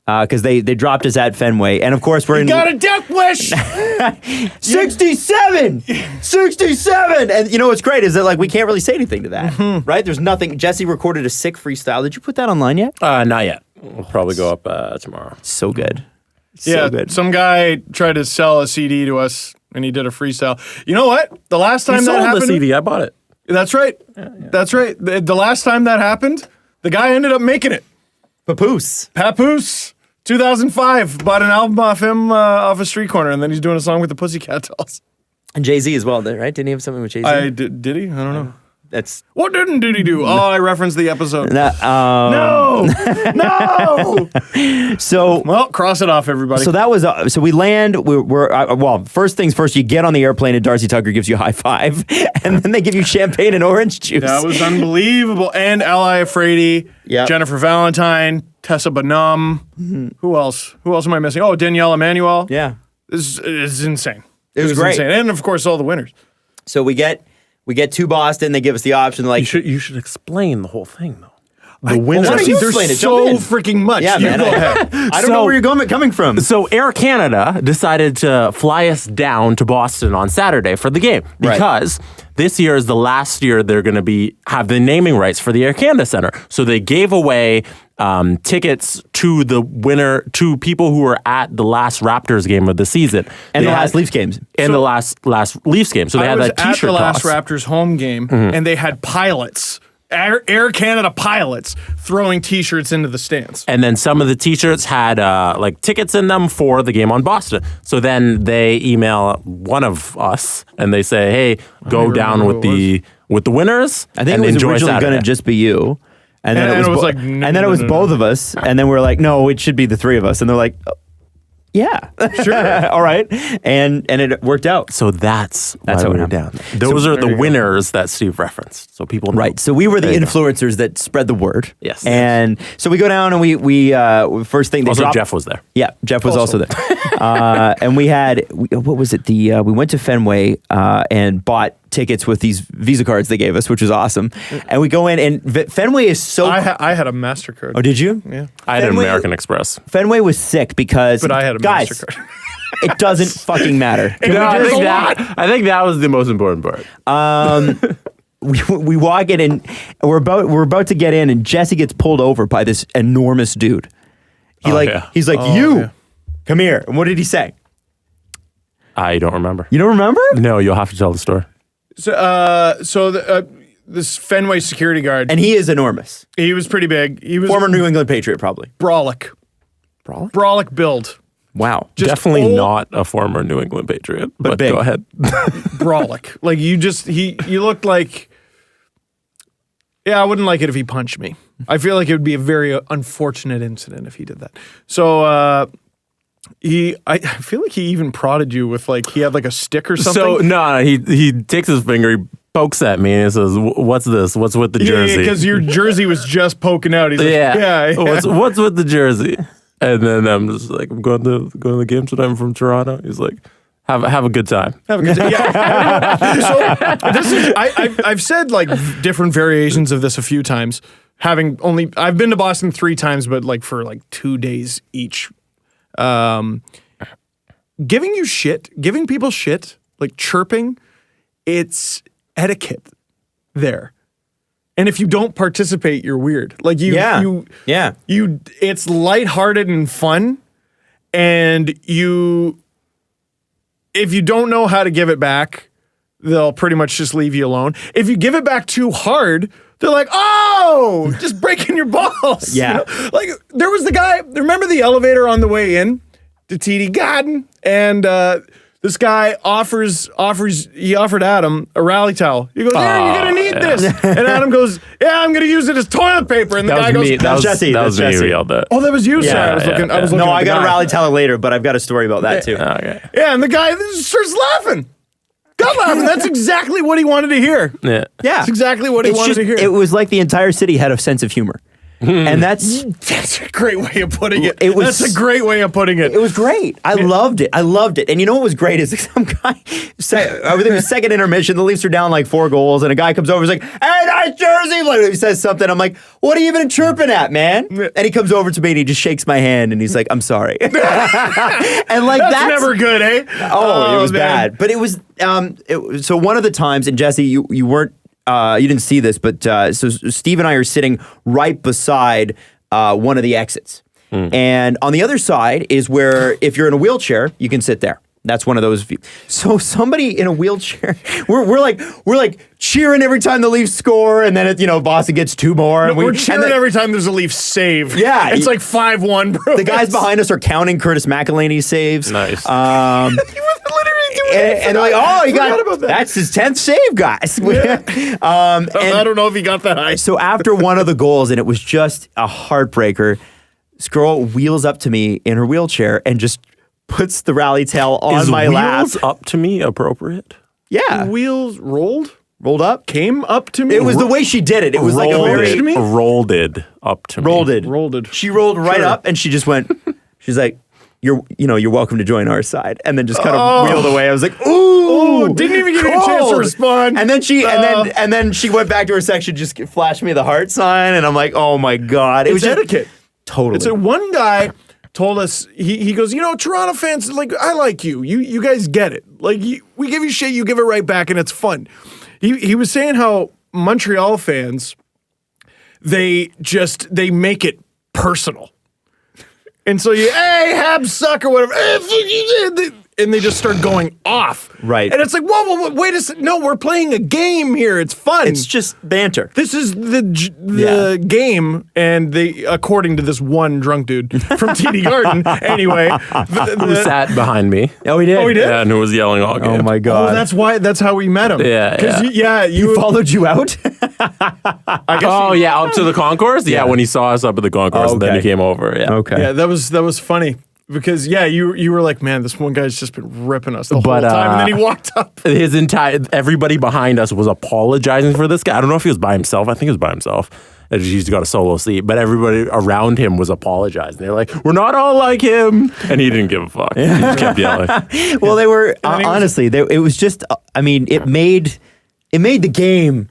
because they dropped us at Fenway, and of course we're in... Got a death wish! 67! 67! And you know what's great is that we can't really say anything to that, right? There's nothing... Jesse recorded a sick freestyle. Did you put that online yet? Not yet. We'll probably go up tomorrow. So good. So good. Some guy tried to sell a CD to us, and he did a freestyle. You know what? The last time that happened... the CD. I bought it. That's right. Yeah. That's right. The last time that happened, the guy ended up making it. Papoose. 2005. Bought an album off him off a street corner, and then he's doing a song with the Pussycat Dolls. And Jay-Z as well, right? Didn't he have something with Jay-Z? Did he? I don't know. That's what did he do? Oh, I referenced the episode. No. So well, cross it off, everybody. So that was so we land. We're first things first. You get on the airplane and Darcy Tucker gives you a high five, and then they give you champagne and orange juice. That was unbelievable. And Ally Afraidy, Jennifer Valentine, Tessa Bonham. Mm-hmm. Who else? Who else am I missing? Oh, Danielle Emmanuel. Yeah, this is insane. It was great, insane. And of course all the winners. So we get to Boston. They give us the option. You should explain the whole thing though. The winners. There's so freaking much. Yeah, man. I don't know where you're coming from. So Air Canada decided to fly us down to Boston on Saturday for the game because this year is the last year they're going to have the naming rights for the Air Canada Center. So they gave away tickets to the winner, to people who were at the last Raptors game of the season. And the last Leafs games. And the last Leafs game. So they had that T-shirt at the last Raptors home game, and they had pilots, Air Canada pilots, throwing T-shirts into the stands. And then some of the T-shirts had tickets in them for the game on Boston. So then they email one of us, and they say, hey, go down with the winners. I think it was originally going to just be you. And then it was both of us, and then we're like, no, it should be the three of us, and they're like, oh, yeah, sure, all right, and it worked out. So that's how we were down. Those are the winners that Steve referenced, so people know. Right. So we were the influencers that spread the word. Yes. And so we go down, and we first thing they also dropped, Jeff was there. Yeah, Jeff was also there. And we had what was it? We went to Fenway and bought tickets with these Visa cards they gave us, which was awesome. And we go in, and Fenway is so... I had a MasterCard. Oh, did you? Yeah. I had an American Express. Fenway was sick because... But I had a MasterCard. It doesn't fucking matter. I think that was the most important part. We walk in, and we're about to get in, and Jesse gets pulled over by this enormous dude. He's like, come here. And what did he say? I don't remember. You don't remember? No, you'll have to tell the story. So this Fenway security guard, and he is enormous. He was pretty big. He was former New England Patriot, probably. Brolic build. Wow, definitely not a former New England Patriot, but big. Go ahead. Brolic, you looked like. Yeah, I wouldn't like it if he punched me. I feel like it would be a very unfortunate incident if he did that. So. I feel like he even prodded you with he had a stick or something. So no, he takes his finger, he pokes at me, and he says, "What's this? What's with the jersey?" Yeah, because your jersey was just poking out. He's like, yeah. What's with the jersey? And then I'm just like, I'm going to the game tonight. I'm from Toronto. He's like, have a good time. Have a good time. Yeah. So this is I've said different variations of this a few times. I've been to Boston 3 times, but for 2 days each. Giving people shit, chirping, it's etiquette there. And if you don't participate, you're weird. It's lighthearted and fun. And if you don't know how to give it back, they'll pretty much just leave you alone. If you give it back too hard, they're like, oh, just breaking your balls. Yeah. There was the guy, remember the elevator on the way in to TD Garden? And This guy he offered Adam a rally towel. He goes, "Yeah, you're gonna need this." And Adam goes, "Yeah, I'm gonna use it as toilet paper." And the guy goes, "That's Jesse. That was me who yelled that. "Oh, that was you, sir." I was looking. No, I got a rally towel later, but I've got a story about that too. Okay. Yeah, and the guy starts laughing. God laughing. That's exactly what he wanted to hear. Yeah. That's exactly what he wanted to hear. It was like the entire city had a sense of humor. And that's a great way of putting it. That's a great way of putting it. It was great. I loved it. And you know what was great is some guy, I think it was second intermission, the Leafs are down like 4 goals, and a guy comes over and is like, "Hey, nice jersey." Like, he says something. I'm like, "What are you even chirping at, man?" And he comes over to me and he just shakes my hand and he's like, "I'm sorry." And like that's never good, eh? Oh, it was bad. But it was so one of the times, and Jesse, you weren't you didn't see this, but so Steve and I are sitting right beside one of the exits. And on the other side is where, if you're in a wheelchair, you can sit there. That's one of those views. So somebody in a wheelchair, we're like cheering every time the Leafs score, and then Boston gets 2 more. No, we're cheering every time there's a Leafs save. Yeah, it's like 5-1, bro. The guys behind us are counting Curtis McElhinney's saves. Nice. He was literally doing it. And they're like, "Oh, that's his 10th save, guys." Yeah. I don't know if he got that high. So after one of the goals, and it was just a heartbreaker, this girl wheels up to me in her wheelchair and just puts the rally towel on my lap. Is up to me appropriate? Yeah. Wheels rolled up. Came up to me. It was the way she did it. It was like a very rolled it up to me. Rolled it. She rolled right up, and she just went. She's like, "You're welcome to join our side," and then just kind of wheeled away. I was like, "Ooh!" Didn't even give me a chance to respond. And then she went back to her section, just flashed me the heart sign, and I'm like, "Oh my god!" It was etiquette. Totally. It's one guy told us, he goes, "Toronto fans, like, I like you. You guys get it. Like, we give you shit, you give it right back, and it's fun." He was saying how Montreal fans, they make it personal. And so hey, Habs suck or whatever. And they just start going off. Right. And it's like, whoa, wait a second. No, we're playing a game here. It's fun. It's just banter. This is the game, and according to this one drunk dude from TD Garden, anyway. Who sat behind me. Oh, he did? Yeah, and who was yelling all game. Oh, my God. Oh, that's how we met him. Yeah. He followed you out? Up to the concourse? Yeah, when he saw us up at the concourse, and then he came over. Yeah. Okay. Yeah, that was funny. Because you were like, "Man, this one guy's just been ripping us the whole time," and then he walked up. Everybody behind us was apologizing for this guy. I don't know if he was by himself. I think he was by himself. He's got a solo seat, but everybody around him was apologizing. They're like, "We're not all like him," and he didn't give a fuck. He just kept yelling. Well, they were honestly. It was just. I mean, it made the game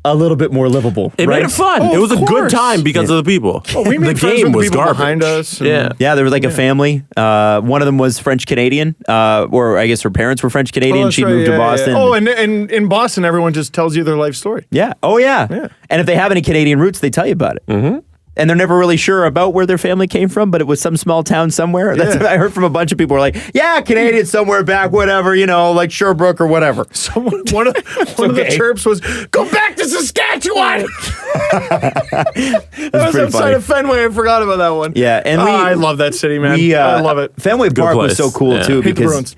a little bit more livable. It made it fun. Oh, it was a of good course. time because of the people. Oh, we made the friends game with was people garbage behind us. Yeah. There was like a family. One of them was French Canadian, or I guess her parents were French Canadian. She moved to Boston. Yeah. Oh, and in Boston, everyone just tells you their life story. Yeah. Oh, yeah. And if they have any Canadian roots, they tell you about it. Mm-hmm. And they're never really sure about where their family came from, but it was some small town somewhere. That's what I heard from a bunch of people who were like, "Yeah, Canadian somewhere back, whatever, like Sherbrooke or whatever." One of the chirps was, "Go back to Saskatchewan!" That was outside of Fenway. I forgot about that one. Yeah, and I love that city, man. I love it. Fenway Park was so cool too because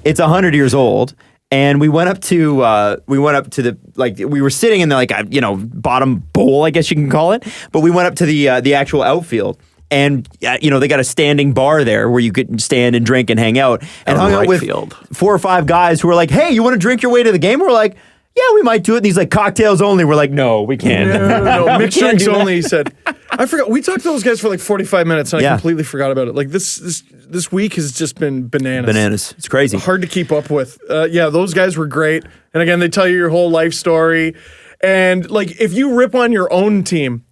it's 100 years old. And we went up to the, like, we were sitting in the, bottom bowl, I guess you can call it. But we went up to the actual outfield. And, they got a standing bar there where you could stand and drink and hang out. And hung out with 4 or 5 guys who were like, "Hey, you want to drink your way to the game?" We're like, "Yeah, we might do it." And he's like, "Cocktails only." We're like, "No, we can't." No, mixed drinks only, he said. I forgot. We talked to those guys for like 45 minutes, and I completely forgot about it. Like, this week has just been bananas. It's crazy. Hard to keep up with. Those guys were great. And again, they tell you your whole life story. And, like, if you rip on your own team,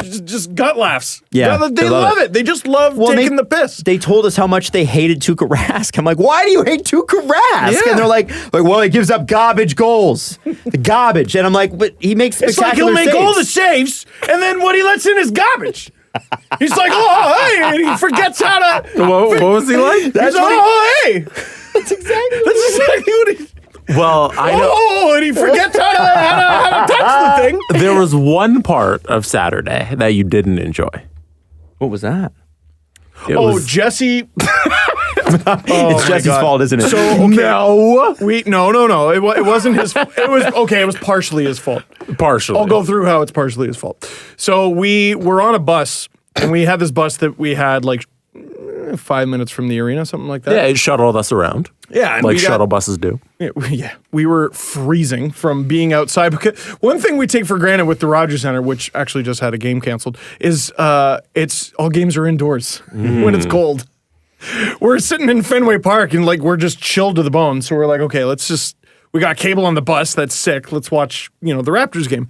just gut laughs. Yeah, they love it. They just love taking the piss. They told us how much they hated Tuukka Rask. I'm like, "Why do you hate Tuukka Rask?" Yeah. And they're like, "Well, he gives up garbage goals, the garbage." And I'm like, "But he makes spectacular It's like he'll make saves. all the saves, and then what he lets in is garbage." He's like, "Oh, hey," and he forgets how to. What was he like? He's like, "Oh, hey." That's exactly what he. Well, I know. Oh, and he forgets how to touch the thing. There was one part of Saturday that you didn't enjoy. What was that? It was Jesse. It's Jesse's fault, isn't it? So no. It wasn't his. It was okay. It was partially his fault. Partially. I'll go through how it's partially his fault. So we were on a bus, and we had this bus that we had like 5 minutes from the arena, something like that. Yeah, it shuttled us around. Yeah, and like shuttle buses do. Yeah, we were freezing from being outside. Because one thing we take for granted with the Rogers Center, which actually just had a game canceled, is it's all games are indoors when it's cold. We're sitting in Fenway Park and like we're just chilled to the bone. So we're like, okay, we got cable on the bus. That's sick. Let's watch, the Raptors game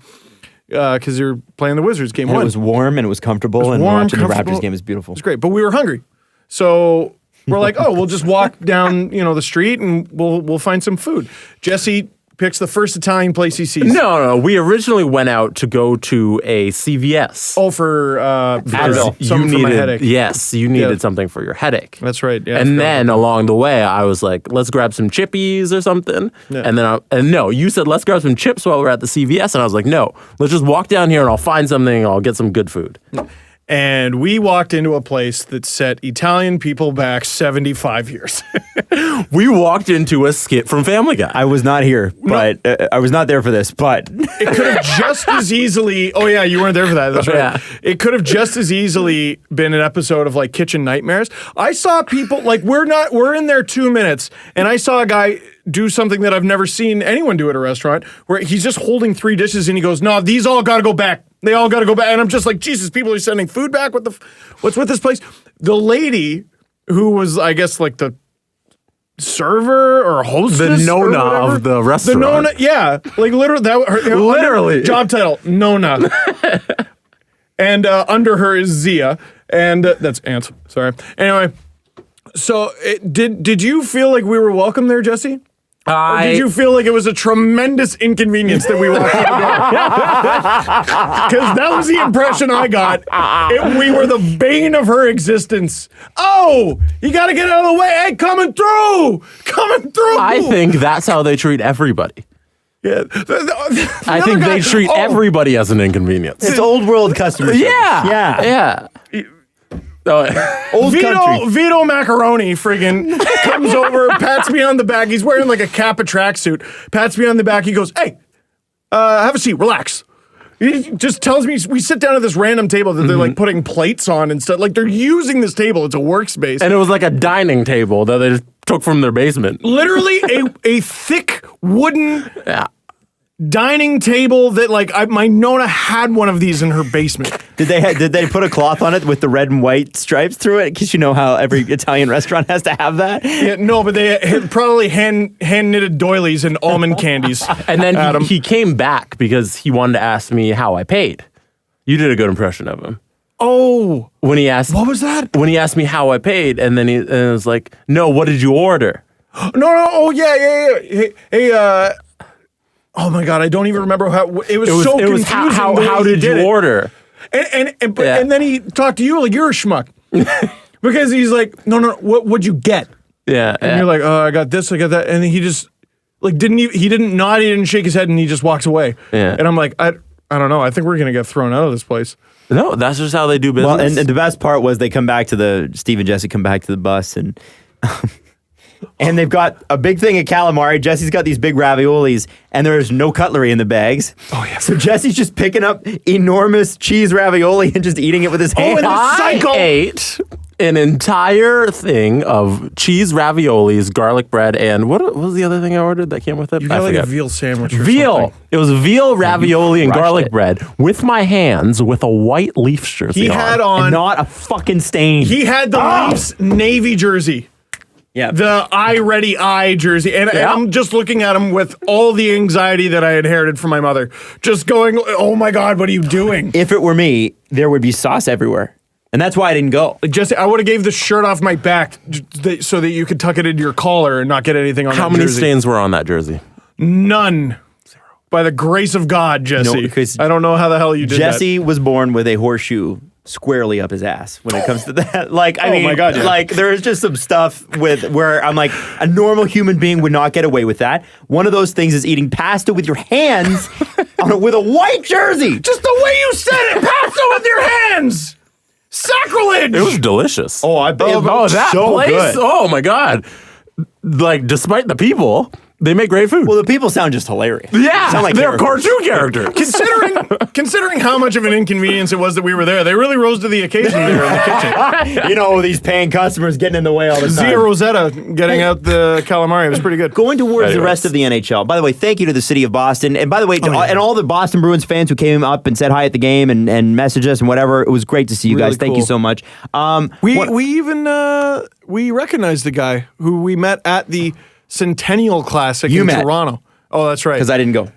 because you're playing the Wizards game. And it was warm and it was comfortable, and watching the Raptors game is beautiful. It's great, but we were hungry, so we're like, oh, we'll just walk down, the street and we'll find some food. Jesse picks the first Italian place he sees. No. We originally went out to go to a CVS. Oh, for Advil. Something for my headache. Yes, you needed something for your headache. That's right. Yeah. And then along the way, I was like, let's grab some chippies or something. Yeah. And then no, you said, let's grab some chips while we're at the CVS. And I was like, no, let's just walk down here and I'll find something. I'll get some good food. And we walked into a place that set Italian people back 75 years. We walked into a skit from Family Guy. I was not here, but I was not there for this, but it could have just as easily. Oh yeah, you weren't there for that. That's right. Yeah. It could have just as easily been an episode of like Kitchen Nightmares. I saw people like we're in there 2 minutes, and I saw a guy do something that I've never seen anyone do at a restaurant, where he's just holding 3 dishes and he goes, "No, these all got to go back. They all got to go back." And I'm just like, Jesus, people are sending food back. What's with this place? The lady who was, I guess, like the server or hostess, the Nona of the restaurant. The Nona, yeah, like literally job title Nona, and under her is Zia, and that's Aunt. Sorry. Anyway, so did you feel like we were welcome there, Jesse? Or did you feel like it was a tremendous inconvenience that we walked through the door? Because that was the impression I got. We were the bane of her existence. Oh, you got to get out of the way. Hey, coming through. I think that's how they treat everybody. Yeah. I think they treat everybody as an inconvenience. It's old world customer service. Yeah. Old country. Vito Macaroni friggin' comes over, pats me on the back. He's wearing like a Kappa tracksuit. Pats me on the back. He goes, "Hey, have a seat. Relax." He just tells me we sit down at this random table that they're like putting plates on and stuff. Like they're using this table. It's a workspace. And it was like a dining table that they just took from their basement. Literally a thick wooden dining table that like my Nona had one of these in her basement. Did they put a cloth on it with the red and white stripes through it? Because you know how every Italian restaurant has to have that. Yeah, no, but they had probably hand knitted doilies and almond candies. And then he came back because he wanted to ask me how I paid. You did a good impression of him. Oh, when he asked, what was that? When he asked me how I paid, and then it was like, "No, what did you order?" No. Oh yeah. Hey. Oh my God, I don't even remember how it was so confusing. How did you order? And then he talked to you like you're a schmuck because he's like, no, what'd you get? Yeah, and you're like, oh, I got this, I got that, and he just like he didn't nod, he didn't shake his head, and he just walks away. Yeah, and I'm like, I don't know, I think we're gonna get thrown out of this place. No, that's just how they do business. Well, and the best part was Steve and Jesse come back to the bus and. And they've got a big thing of calamari. Jesse's got these big raviolis, and there's no cutlery in the bags. Oh, yeah. So Jesse's just picking up enormous cheese ravioli and just eating it with his hands. And I ate an entire thing of cheese raviolis, garlic bread, and what was the other thing I ordered that came with it? You got like a veal sandwich or veal. Something. It was veal ravioli and garlic bread with my hands with a white Leafs jersey He had on... And not a fucking stain. He had the Leafs Navy jersey. Yeah, the I jersey, and I'm just looking at him with all the anxiety that I inherited from my mother, just going, "Oh my God, what are you doing?" If it were me, there would be sauce everywhere, and that's why I didn't go. Jesse, I would have gave the shirt off my back so that you could tuck it into your collar and not get anything on. How many stains were on that jersey? None. Zero. By the grace of God, Jesse. I don't know how the hell you did that. Jesse was born with a horseshoe squarely up his ass when it comes to that. Like, I mean, my God, yeah. Like there is just some stuff where I'm like, a normal human being would not get away with that. One of those things is eating pasta with your hands with a white jersey. Just the way you said it, pasta with your hands. Sacrilege! It was delicious. Oh, I bet. Oh, that so place! good. Oh my god! Like, despite the people, they make great food. Well, the people sound just hilarious. yeah, sound like they're characters. cartoon characters. Considering how much of an inconvenience it was that we were there, they really rose to the occasion there in the kitchen. You know, these paying customers getting in the way all the time. Zia Rosetta getting out the calamari. It was pretty good. Going towards the Anyways. rest of the NHL. By the way, thank you to the city of Boston. And by the way, and all the Boston Bruins fans who came up and said hi at the game and messaged us and whatever. It was great to see you Really guys. Thank you cool. so much. We even we recognized the guy who we met at the Centennial Classic in met. Toronto. Oh, that's right. Because I didn't go.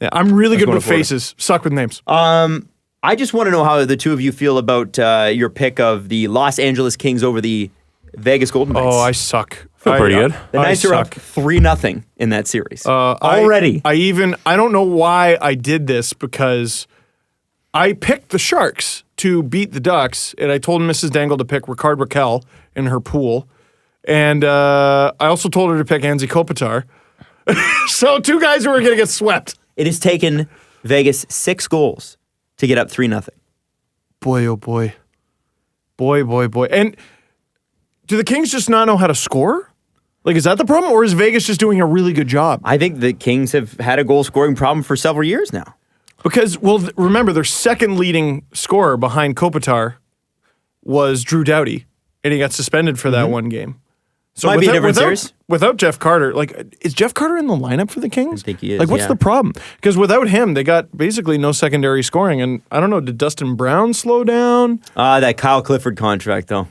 Yeah, I'm really good going with to Florida. faces. Suck with names. I just want to know how the two of you feel about your pick of the Los Angeles Kings over the Vegas Golden Knights. Oh, I suck. Feel pretty good. The Knights are up 3-0 in that series. Already. I don't know why I did this because I picked the Sharks to beat the Ducks, and I told Mrs. Dangle to pick Ricard Raquel in her pool. And I also told her to pick Anze Kopitar. So two guys who are going to get swept. It has taken Vegas 6 goals to get up 3-0. Boy, oh boy. Boy. And do the Kings just not know how to score? Like, is that the problem? Or is Vegas just doing a really good job? I think the Kings have had a goal-scoring problem for several years now. Because, well, remember, their second leading scorer behind Kopitar was Drew Doughty, and he got suspended for that one game. So Might be a different series. Without Jeff Carter, like, is Jeff Carter in the lineup for the Kings? I think he is, Like, what's yeah. the problem? Because without him, they got basically no secondary scoring. And I don't know, did Dustin Brown slow down? That Kyle Clifford contract, though.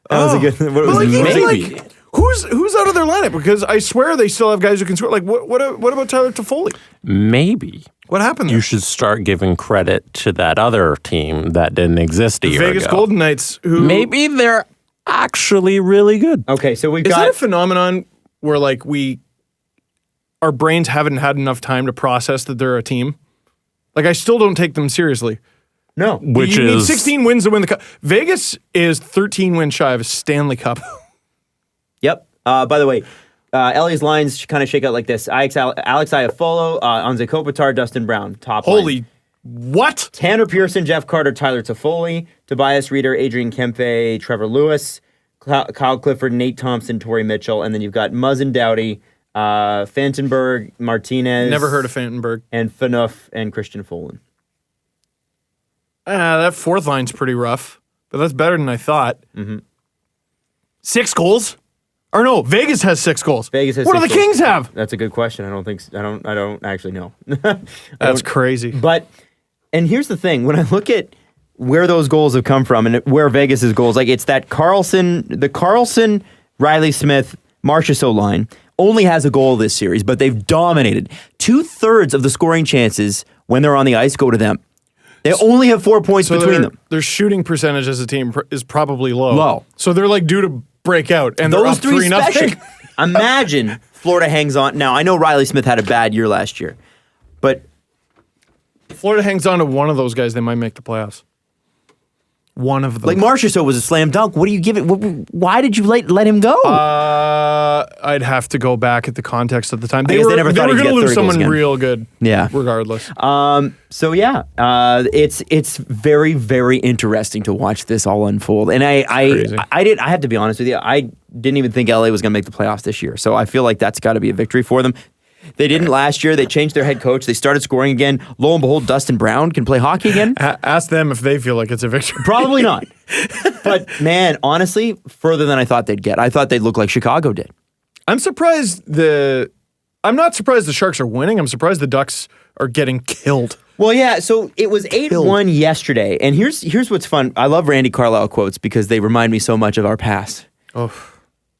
That was a good. What But, was like, it? even, maybe. like, who's out of their lineup? Because I swear they still have guys who can score. Like, what about Tyler Toffoli? Maybe What happened there? you should start giving credit to that other team that didn't exist a year Vegas ago. Golden Knights, who Maybe they're actually really good. Okay, so we've is that a got. phenomenon where like our brains haven't had enough time to process that they're a team? Like, I still don't take them seriously. No. Which you need is 16 wins to win the cup. Vegas is 13 wins shy of a Stanley Cup. Yep. By the way, LA's lines kind of shake out like this: Alex Iafallo, Anze Kopitar, Dustin Brown, top line. Holy, what? Tanner Pearson, Jeff Carter, Tyler Toffoli, Tobias Reeder, Adrian Kempe, Trevor Lewis, Kyle Clifford, Nate Thompson, Torrey Mitchell, and then you've got Muzzin Doughty, Fantenberg, Martinez. Never heard of Fantenberg. And Phaneuf and Christian Folan. That fourth line's pretty rough, but that's better than I thought. 6 goals? Or no, Vegas has 6 goals. Vegas has What do 6 the goals. Kings have? That's a good question. I don't actually know. That's crazy. But, and here's the thing, when I look at where those goals have come from and where Vegas's goals, like it's that the Carlson, Riley Smith, Marchand line only has a goal this series, but they've dominated. 2/3 of the scoring chances when they're on the ice go to them. They only have 4 points between them. Their shooting percentage as a team is probably low. Low. So they're like due to break out, and Those they're up 3 especially. nothing. Imagine Florida hangs on. Now, I know Riley Smith had a bad year last year, but Florida hangs on to one of those guys, they might make the playoffs. One of them. like Marchand was a slam dunk. What do you give it? Why did you let him go? I'd have to go back at the context at the time. I guess they never thought were he'd going to get lose 30 goals someone again. real good. Yeah. Regardless. So yeah, it's very, very interesting to watch this all unfold. And crazy. I have to be honest with you, I didn't even think LA was going to make the playoffs this year. So I feel like that's got to be a victory for them. They didn't last year. They changed their head coach. They started scoring again. Lo and behold, Dustin Brown can play hockey again. Ask them if they feel like it's a victory. Probably not. But man, honestly, further than I thought they'd get. I thought they'd look like Chicago did. I'm not surprised the Sharks are winning. I'm surprised the Ducks are getting killed. Well, yeah, so it was 8-1 yesterday. And here's what's fun. I love Randy Carlyle quotes because they remind me so much of our past. Oh.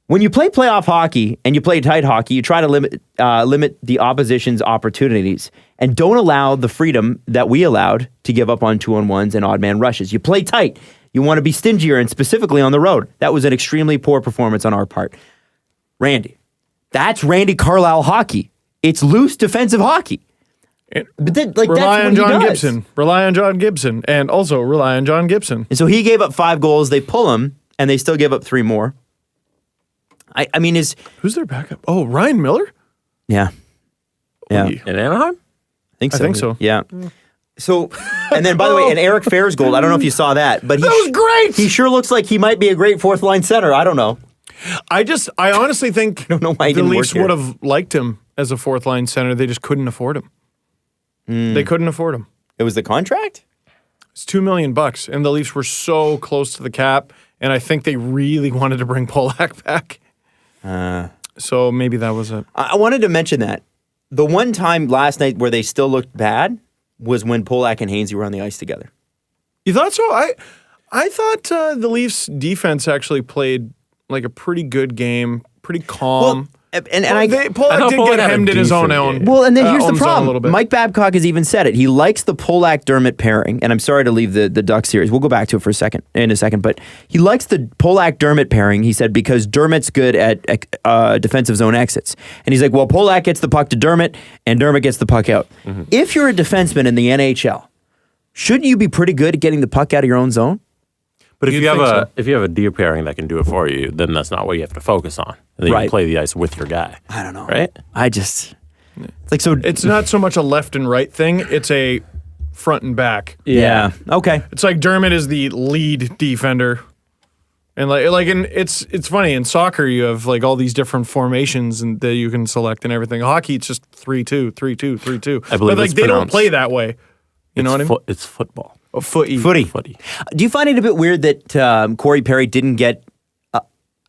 When you play playoff hockey and you play tight hockey, you try to limit the opposition's opportunities and don't allow the freedom that we allowed to give up on 2-on-1s and odd man rushes. You play tight. You want to be stingier, and specifically on the road. That was an extremely poor performance on our part. Randy, that's Randy Carlyle hockey. It's loose defensive hockey. But then, like, Rely that's on what John he does. Gibson. Rely on John Gibson. And also rely on John Gibson. And so he gave up 5 goals. They pull him, and they still give up 3 more. I mean, Who's their backup? Oh, Ryan Miller? yeah. Oy. In Anaheim? I think so. I think so. Yeah. So, and then by the way, and Eric Fair's goal, I don't know if you saw that, but That was great! He sure looks like he might be a great fourth line center. I don't know. I honestly think don't know why he the didn't work Leafs here. would have liked him as a fourth line center. They just couldn't afford him. They couldn't afford him. It was the contract? It's $2 million, and the Leafs were so close to the cap, and I think they really wanted to bring Polak back. So maybe that was it. I wanted to mention that. The one time last night where they still looked bad was when Polak and Hainsey were on the ice together. You thought so? I thought the Leafs defense actually played like a pretty good game, pretty calm. Polak Polak did Polak get had a hemmed in his own decent own. game. Well, and then here's own the zone a little problem. bit. Mike Babcock has even said it. He likes the Polak-Dermott pairing, and I'm sorry to leave the Duck series. We'll go back to it in a second, but he likes the Polak-Dermott pairing, he said, because Dermott's good at defensive zone exits. And he's like, well, Polak gets the puck to Dermott, and Dermott gets the puck out. Mm-hmm. If you're a defenseman in the NHL, shouldn't you be pretty good at getting the puck out of your own zone? But if You'd you have think so. if you have a deer pairing that can do it for you, then that's not what you have to focus on. And then you Right. can play the ice with your guy. I don't know. Right? It's like so. It's not so much a left and right thing, it's a front and back. Yeah. Okay. It's like Dermott is the lead defender. And it's funny, in soccer you have like all these different formations and that you can select and everything. Hockey it's just 3-2, 3-2, 3-2. I believe but it's they don't pronounced- play that way. You know what I mean? It's football. Oh, footy. Footy. Do you find it a bit weird that Corey Perry didn't get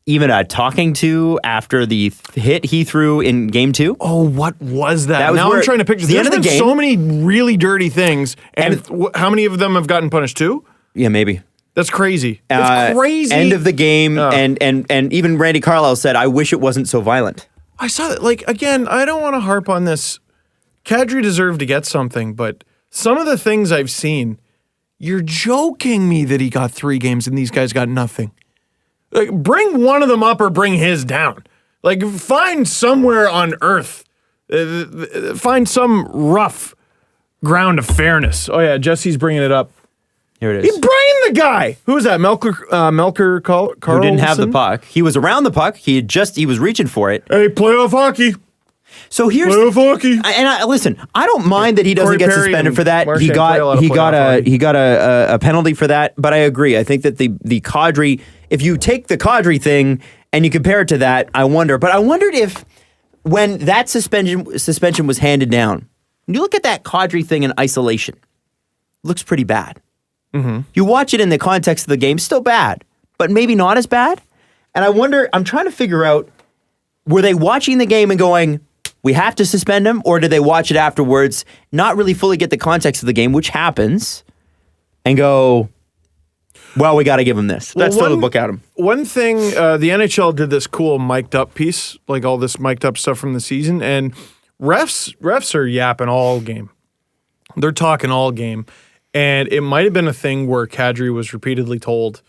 even a talking to after the hit he threw in Game 2? Oh, what was that? That was now where- I'm trying to picture. the There's end of the been game- so many really dirty things, and how many of them have gotten punished too? Yeah, maybe. That's crazy. That's crazy. End of the game, Oh. and even Randy Carlyle said, "I wish it wasn't so violent." I saw that. Like again, I don't want to harp on this. Kadri deserved to get something, but some of the things I've seen, you're joking me that he got 3 games and these guys got nothing. Like, bring one of them up or bring his down. Like, find somewhere on earth, find some rough ground of fairness. Oh yeah, Jesse's bringing it up. Here it He is. brained the guy. Who was that? Melker Carlson? Who didn't have the puck? He was around the puck. He was reaching for it. Hey, playoff hockey. So here's Playoff hockey. listen. I don't mind that he doesn't Corey get Perry suspended and for that. Marchand He play a lot of got playoff hockey. he got a penalty for that. But I agree. I think that the Kadri, if you take the Kadri thing and you compare it to that, I wondered if when that suspension was handed down, when you look at that Kadri thing in isolation, it looks pretty bad. Mm-hmm. You watch it in the context of the game, still bad, but maybe not as bad. And I wonder, I'm trying to figure out, were they watching the game and going, we have to suspend him, or did they watch it afterwards, not really fully get the context of the game, which happens, and go, well, we got to give him this. Let's throw the book at him. One thing, the NHL did this cool mic'd up piece, like all this mic'd up stuff from the season, and refs are yapping all game. They're talking all game. And it might have been a thing where Kadri was repeatedly told,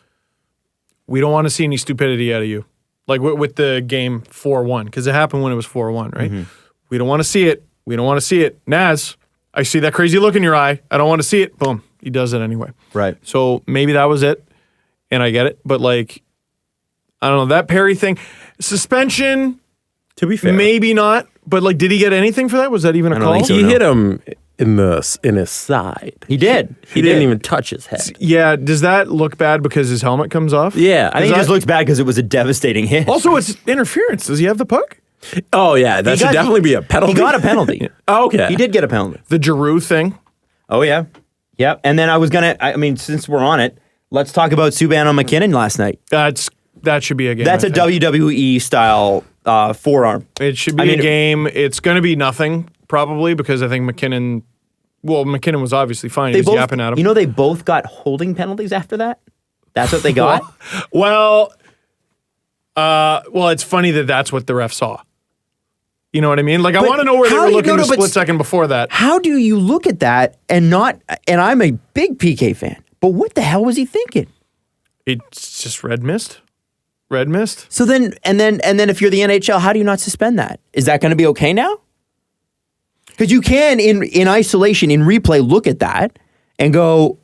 we don't want to see any stupidity out of you. Like with the game 4-1, because it happened when it was 4-1, right? Mm-hmm. We don't want to see it. We don't want to see it. Naz, I see that crazy look in your eye. I don't want to see it. Boom. He does it anyway. Right. So maybe that was it, and I get it. But like, I don't know, that Perry thing, suspension, To be fair, maybe not. But like, did he get anything for that? Was that even a don't call? think so. he no. hit him in his side. He did. He didn't even touch his head. Yeah, does that look bad because his helmet comes off? Yeah, I think it just looks bad because it was a devastating hit. Also, it's interference. Does he have the puck? Oh yeah, that should definitely be a penalty. He got a penalty. Oh, okay. He did get a penalty. The Giroux thing. Oh, yeah. Yep. And then I mean, since we're on it, let's talk about Subban on McKinnon last night. That should be a game. That's I a think. WWE style forearm. It should be a game. It's going to be nothing, probably, because I think McKinnon was obviously fine. He was yapping at him. You know, they both got holding penalties after that? That's what they got? Well, it's funny that that's what the ref saw. You know what I mean? Like, I want to know where they were looking the split second before that. How do you look at that and not, and I'm a big PK fan, but what the hell was he thinking? It's just red mist. Red mist. So then, and then if you're the NHL, how do you not suspend that? Is that going to be okay now? Because you can, in isolation, in replay, look at that and go,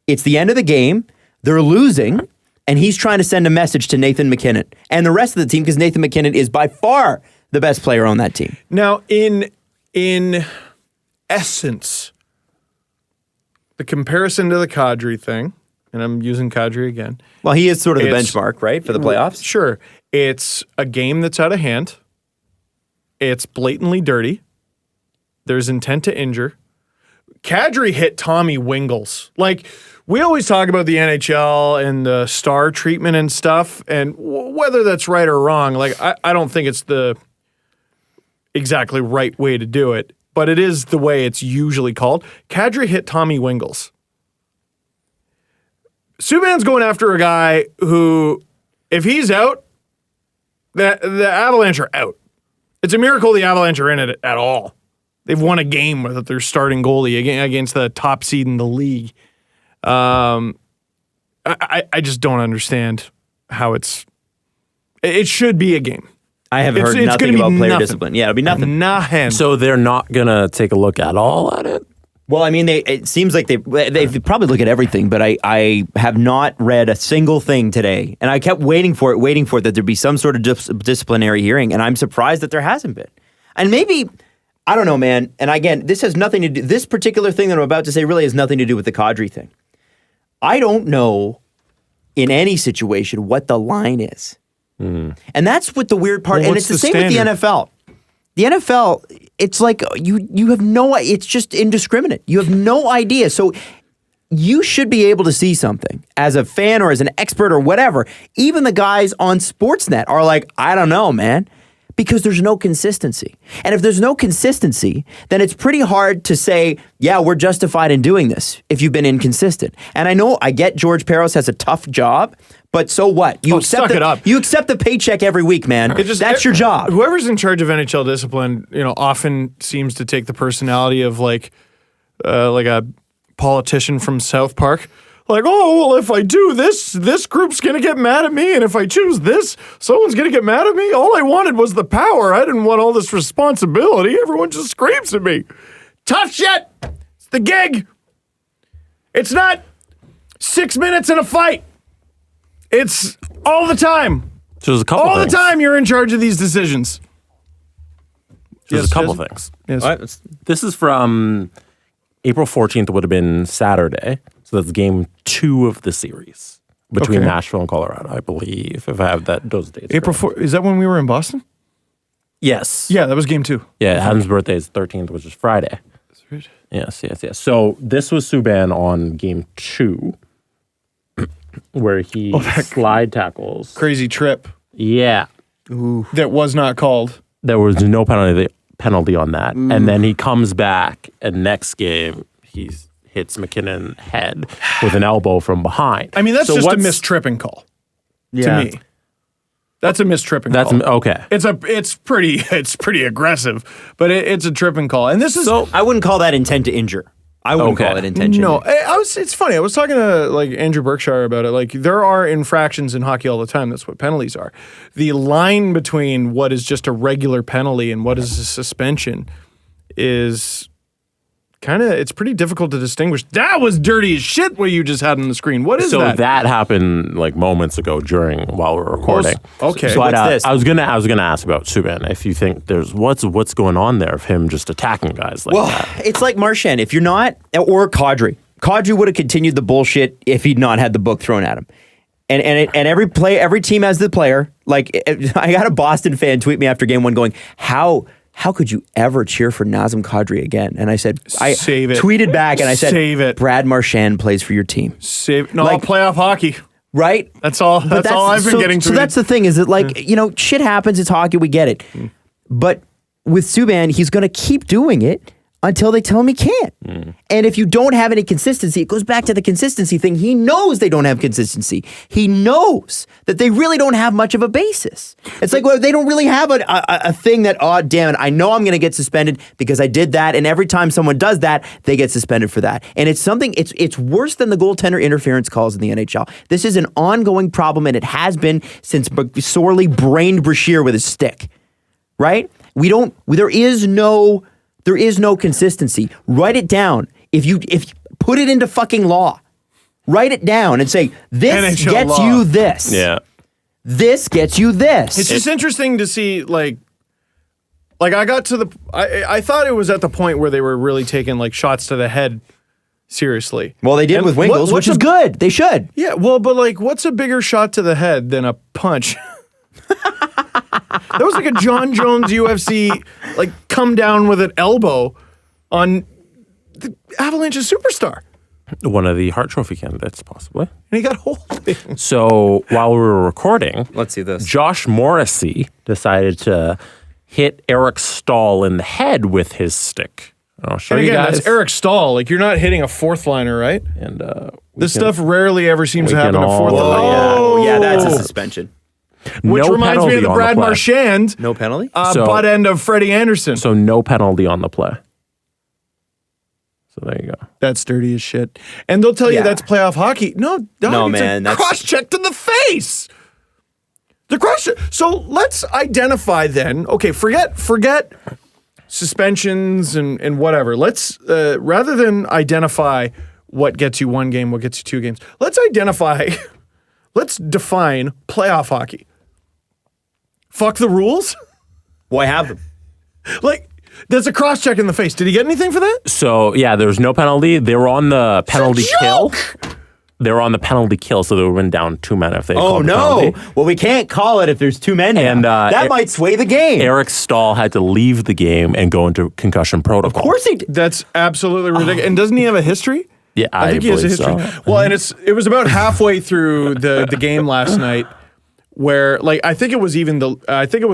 it's the end of the game, they're losing, and he's trying to send a message to Nathan McKinnon and the rest of the team, because Nathan McKinnon is by far the best player on that team. Now, in essence, the comparison to the Kadri thing, and I'm using Kadri again. Well, he is sort of the benchmark, right, for the playoffs? Sure. It's a game that's out of hand. It's blatantly dirty. There's intent to injure. Kadri hit Tommy Wingles. Like, we always talk about the NHL and the star treatment and stuff, and whether that's right or wrong, like, I don't think it's the exactly right way to do it, but it is the way it's usually called. Kadri hit Tommy Wingles. Subban's going after a guy who, if he's out, the Avalanche are out. It's a miracle the Avalanche are in it at all. They've won a game with their starting goalie against the top seed in the league. I just don't understand how it should be a game. I have heard nothing about player discipline. Yeah, it'll be nothing. Nothing. So they're not going to take a look at all at it? Well, I mean, it seems like they probably look at everything, but I have not read a single thing today. And I kept waiting for it, that there'd be some sort of disciplinary hearing, and I'm surprised that there hasn't been. And maybe, I don't know, man, and again, this has nothing to do, this particular thing that I'm about to say really has nothing to do with the Kadri thing. I don't know in any situation what the line is. And that's what the weird part, and it's the same with the NFL. The NFL, it's like you have it's just indiscriminate. You have no idea. So you should be able to see something as a fan or as an expert or whatever. Even the guys on Sportsnet are like, I don't know, man, because there's no consistency. And if there's no consistency, then it's pretty hard to say, yeah, we're justified in doing this if you've been inconsistent. And I get George Peros has a tough job, but so what? You accept it up. You accept the paycheck every week, man. That's your job. Whoever's in charge of NHL discipline, often seems to take the personality of like a politician from South Park. Like, oh, well, if I do this group's going to get mad at me, and if I choose this, someone's going to get mad at me. All I wanted was the power. I didn't want all this responsibility. Everyone just screams at me. Tough shit. It's the gig. It's not 6 minutes in a fight. It's all the time. So there's a couple all things. the time you're in charge of these decisions. There's a couple things. Yes. All right, This is from April 14th, would have been Saturday. So that's game 2 of the series between Nashville and Colorado, I believe, if I have those dates. April 4th. Is that when we were in Boston? Yes. Yeah, that was game 2. Yeah, Adam's birthday is 13th, which is Friday. That's right. Yes. So this was Subban on game 2, where he slide tackles. Crazy trip. Yeah. Ooh. That was not called. There was no penalty on that. Ooh. And then he comes back, and next game, he hits McKinnon head with an elbow from behind. I mean, that's just a mistripping call to me. That's a mistripping call. Okay. It's pretty aggressive, but it's a tripping call. And this is I wouldn't call that intent to injure. I wouldn't call it intent to injure. No, it's funny. I was talking to like Andrew Berkshire about it. Like, there are infractions in hockey all the time. That's what penalties are. The line between what is just a regular penalty and what is a suspension is it's pretty difficult to distinguish. That was dirty as shit what you just had on the screen. What is that? So that happened like moments ago while we were recording. Okay. So what's this? I was gonna ask about Subban if you think there's what's going on there of him just attacking guys like that. Well, it's like Marchand. If you're not, or Kadri would have continued the bullshit if he'd not had the book thrown at him. And every team has the player. Like, I got a Boston fan tweet me after game 1 going, how could you ever cheer for Nazem Kadri again? And I said, Save it. Tweeted back and I said, Save it. Brad Marchand plays for your team. Playoff hockey. Right? That's all I've been getting to. So that's the thing, is that like, shit happens, it's hockey, we get it. But with Subban, he's going to keep doing it until they tell him he can't. And if you don't have any consistency, it goes back to the consistency thing. He knows they don't have consistency. He knows that they really don't have much of a basis. It's like, well, they don't really have a thing that, oh, damn it, I know I'm going to get suspended because I did that. And every time someone does that, they get suspended for that. And it's something, it's worse than the goaltender interference calls in the NHL. This is an ongoing problem, and it has been since sorely brained Brashear with his stick. Right? There is no consistency. Write it down. If you put it into fucking law, write it down and say, this NHL gets law. you this. Yeah. This gets you this. It's just interesting to see, like I got to I thought it was at the point where they were really taking like shots to the head Seriously. Well, they did with Wingles, which is good. They should. Yeah, well, but like, what's a bigger shot to the head than a punch? That was like a John Jones UFC, like, come down with an elbow on the Avalanche's superstar. One of the Hart Trophy candidates, possibly. And he got holding. So while we were recording, Let's see this. Josh Morrissey decided to hit Eric Staal in the head with his stick. I'll show And you again, guys. that's Eric Staal. Like, you're not hitting a fourth liner, right? And This stuff rarely ever seems to we happen can to fourth all- liner. Oh, yeah, that's a suspension. Which no reminds me penalty of the on Brad play. Marchand No penalty? butt end of Freddie Anderson. So no penalty on the play. So there you go. That's dirty as shit. And they'll tell you Yeah. that's playoff hockey. No, dog, No, it's man, a that's- cross-check to the face. The cross-check. So let's identify then. Okay, forget suspensions and whatever. Let's, rather than identify what gets you one game, what gets you two games, let's define playoff hockey. Fuck the rules? Boy, have them. Like, there's a cross-check in the face. Did he get anything for that? So yeah, there was no penalty. They were on the penalty kill. They were on the penalty kill, so they would have been down 2 men if they Oh, called the no. penalty. Well, we can't call it if there's 2 men now. And, that might sway the game. Eric Staal had to leave the game and go into concussion protocol. Of course he did. That's absolutely ridiculous. And doesn't he have a history? Yeah, I think he has a believe history. so. Well, and it was about halfway through the game last night where, like, I think it was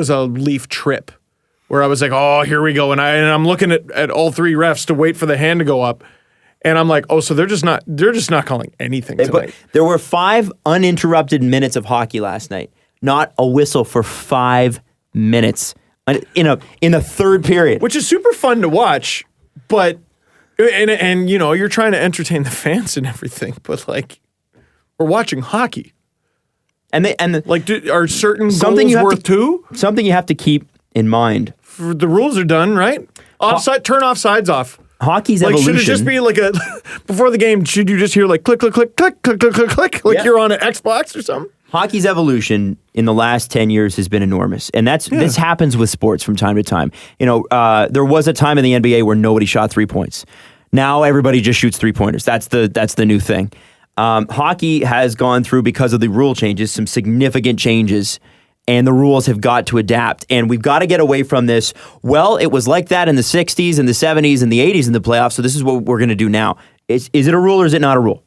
a Leaf trip where I was like, oh, here we go, and I'm looking at all three refs to wait for the hand to go up, and I'm like, oh, so they're just not calling anything But tonight. there were 5 uninterrupted minutes of hockey last night. Not a whistle for 5 minutes in the third period. Which is super fun to watch, but and you know, you're trying to entertain the fans and everything, but like, we're watching hockey. Like, are certain goals worth 2? Something you have to keep in mind. The rules are done, right? Offside, turn offsides off. Hockey's Like, evolution. should it just be like a before the game? Should you just hear like click, click, click, click, click, click, click, click, like Yeah. you're on an Xbox or something? Hockey's evolution in the last 10 years has been enormous. And this happens with sports from time to time. You know, there was a time in the NBA where nobody shot 3 points. Now everybody just shoots 3-pointers. That's the new thing. Hockey has gone through, because of the rule changes, some significant changes, and the rules have got to adapt. And we've got to get away from this. Well, it was like that in the 60s and the 70s and the 80s in the playoffs, so this is what we're going to do now. Is it a rule or is it not a rule?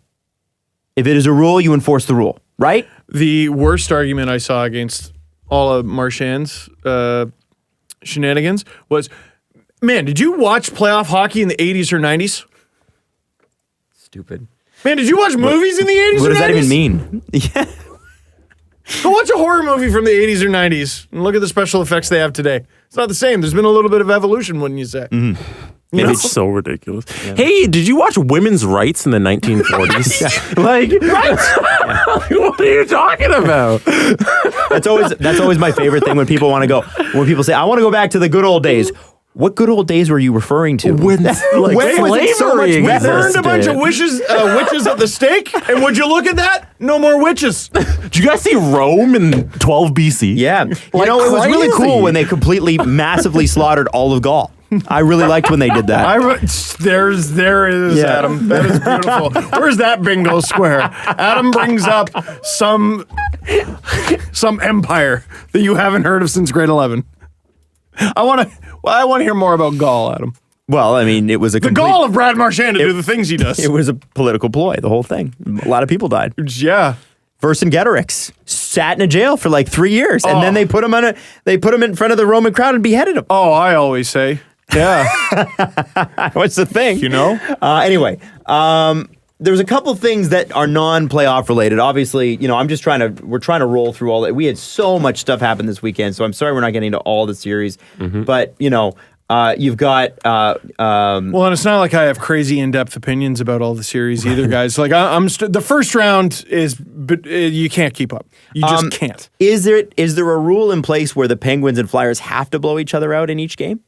If it is a rule, you enforce the rule, right? The worst argument I saw against all of Marchand's shenanigans was, man, did you watch playoff hockey in the 80s or 90s? Stupid. Man, did you watch movies in the 80s or 90s? What does that even mean? Yeah. Go watch a horror movie from the 80s or 90s and look at the special effects they have today. It's not the same. There's been a little bit of evolution, wouldn't you say? Mm-hmm. You know? It's so ridiculous. Hey, did you watch women's rights in the 1940s? Like, what are you talking about? That's always my favorite thing when people want to go. When people say, "I want to go back to the good old days." What good old days were you referring to? When was it so much We better? burned a bunch of witches at the stake, and would you look at that? No more witches. Did you guys see Rome in 12 BC? Yeah. Like, it was really crazy. cool when they completely, massively slaughtered all of Gaul. I really liked when they did that. There is Yeah. Adam. That is beautiful. Where's that bingo square? Adam brings up some empire that you haven't heard of since grade 11. I want to hear more about Gaul, Adam. Well, I mean, it was a The complete, Gaul of Brad Marchand to do the things he does. It was a political ploy, the whole thing. A lot of people died. Yeah. Vercingetorix sat in a jail for like 3 years, and then they put him in front of the Roman crowd and beheaded him. Oh, I always say. Yeah. What's the thing? You know? Anyway, there's a couple things that are non-playoff related. Obviously, you know, we're trying to roll through all that. We had so much stuff happen this weekend, so I'm sorry we're not getting into all the series. But, you know, you've got... Well, and it's not like I have crazy in-depth opinions about all the series either, guys. Like, the first round is... But you can't keep up. You just can't. Is there a rule in place where the Penguins and Flyers have to blow each other out in each game?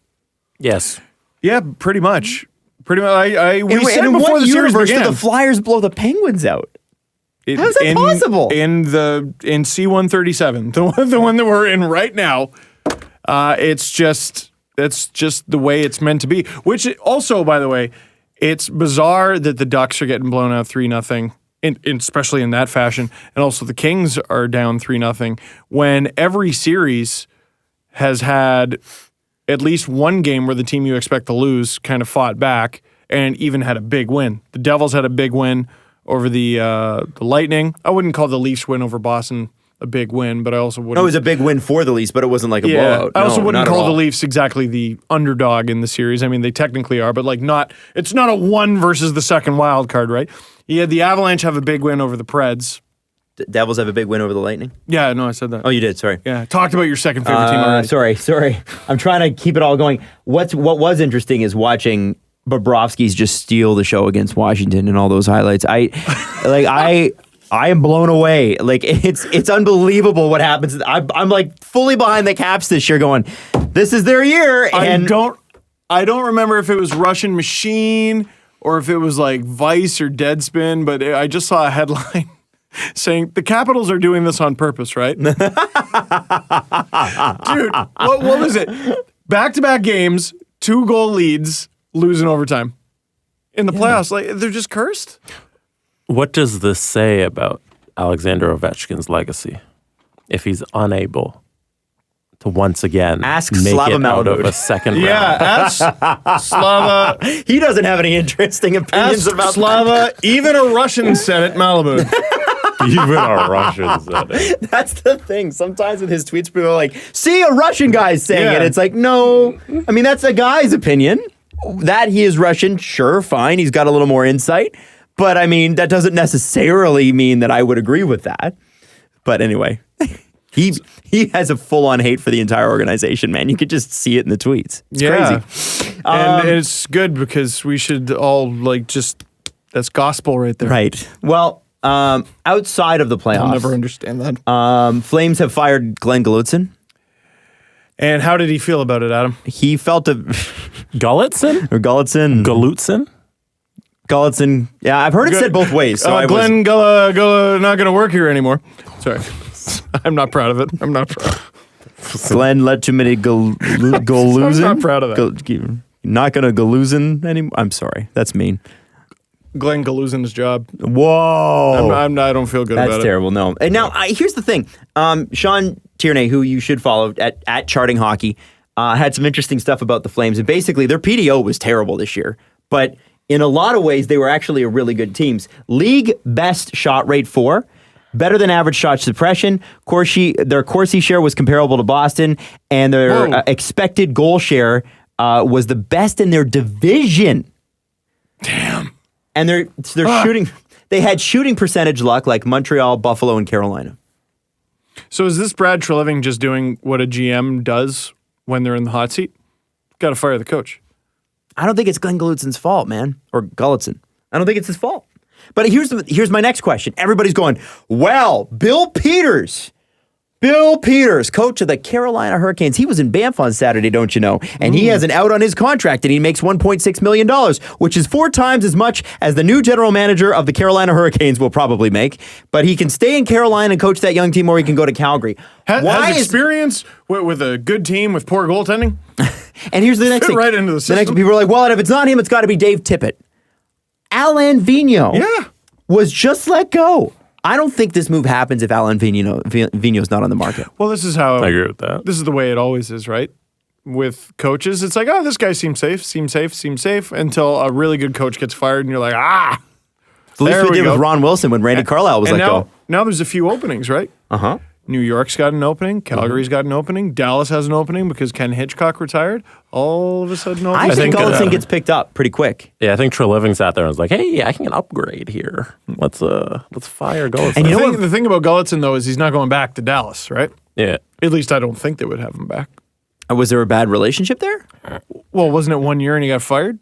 Yes. Yeah, pretty much. We said in before what the series universe began. do the Flyers blow the Penguins out? How's that in, possible? In C-137, the one that we're in right now, that's just the way it's meant to be. Which also, by the way, It's bizarre that the Ducks are getting blown out 3-0, especially in that fashion, and also the Kings are down 3-0, when every series has had at least one game where the team you expect to lose kind of fought back and even had a big win. The Devils had a big win over the Lightning. I wouldn't call the Leafs win over Boston a big win, but I also wouldn't. No, it was a big win for the Leafs, but it wasn't like a blowout. I also wouldn't call the the Leafs exactly the underdog in the series. I mean, they technically are, but it's not a one versus the second wild card, right? You had the Avalanche have a big win over the Preds. Devils have a big win over the Lightning? Yeah, no, I said that. Oh, you did, sorry. Yeah, talked about your second favorite team already. Sorry. I'm trying to keep it all going. What was interesting is watching Bobrovsky's just steal the show against Washington and all those highlights. I am blown away. Like it's unbelievable what happens. I'm like fully behind the Caps this year, going, this is their year. And I don't remember if it was Russian Machine or if it was like Vice or Deadspin, but I just saw a headline saying the Capitals are doing this on purpose, right? Dude, what was it? Back-to-back games, 2-goal leads, losing overtime. In the playoffs, like they're just cursed. What does this say about Alexander Ovechkin's legacy if he's unable to once again ask make Slava it out Malibu of a second round? Yeah, ask Slava. He doesn't have any interesting opinions Ask about Slava. that. Even a Russian said it, Malibu. Even our Russians said it. That's the thing. Sometimes with his tweets, people are like, see, a Russian guy's saying Yeah. it. It's like, no. I mean, that's a guy's opinion. That he is Russian, sure, fine. He's got a little more insight. But I mean, that doesn't necessarily mean that I would agree with that. But anyway, he has a full-on hate for the entire organization, man. You could just see it in the tweets. It's crazy. And it's good because we should all that's gospel right there. Right. Well, outside of the playoffs, I'll never understand that. Flames have fired Glen Gulutzan. And how did he feel about it, Adam? He felt Gulutzan? or Gulutzan. Gulutzan. Yeah, I've heard it said both ways. So Glen Gulutzan not going to work here anymore. Sorry. I'm not proud of it. I'm not proud. Glenn let too many Gulutzan. I'm not proud of that. Not going to Gulutzan anymore. I'm sorry. That's mean. Glen Gulutzan's job. Whoa. I don't feel good about it. That's terrible. No. And now, here's the thing. Sean Tierney, who you should follow at Charting Hockey, had some interesting stuff about the Flames. And basically, their PDO was terrible this year. But in a lot of ways, they were actually a really good team. League best shot rate 4. Better than average shot suppression. Their Corsi share was comparable to Boston. And their expected goal share was the best in their division. Damn. And they're shooting. They had shooting percentage luck like Montreal, Buffalo, and Carolina. So is this Brad Treliving just doing what a GM does when they're in the hot seat? Got to fire the coach. I don't think it's Glen Gulutzan's fault, man. Or Gulutzan. I don't think it's his fault. But here's my next question. Everybody's going, well, Bill Peters, coach of the Carolina Hurricanes. He was in Banff on Saturday, don't you know? And he has an out on his contract, and he makes $1.6 million, which is 4 times as much as the new general manager of the Carolina Hurricanes will probably make. But he can stay in Carolina and coach that young team, or he can go to Calgary. Has experience with a good team with poor goaltending. And here's the next thing. Right into the system. The next people are like, well, and if it's not him, it's got to be Dave Tippett. Alain Vigneault was just let go. I don't think this move happens if Alain Vigneault's not on the market. Well, this is how I agree with that. This is the way it always is, right? With coaches, it's like, oh, this guy seems safe until a really good coach gets fired, and you're like, At least we did with Ron Wilson when Randy Carlyle was let go. Now there's a few openings, right? Uh-huh. New York's got an opening. Calgary's got an opening. Dallas has an opening because Ken Hitchcock retired. All of a sudden, I think Gulutzan gets picked up pretty quick. Yeah, I think Treliving sat there and was like, hey, I can upgrade here. Let's fire Gulutzan. And you know the thing about Gulutzan, though, is he's not going back to Dallas, right? Yeah. At least I don't think they would have him back. Was there a bad relationship there? Well, wasn't it 1 year and he got fired?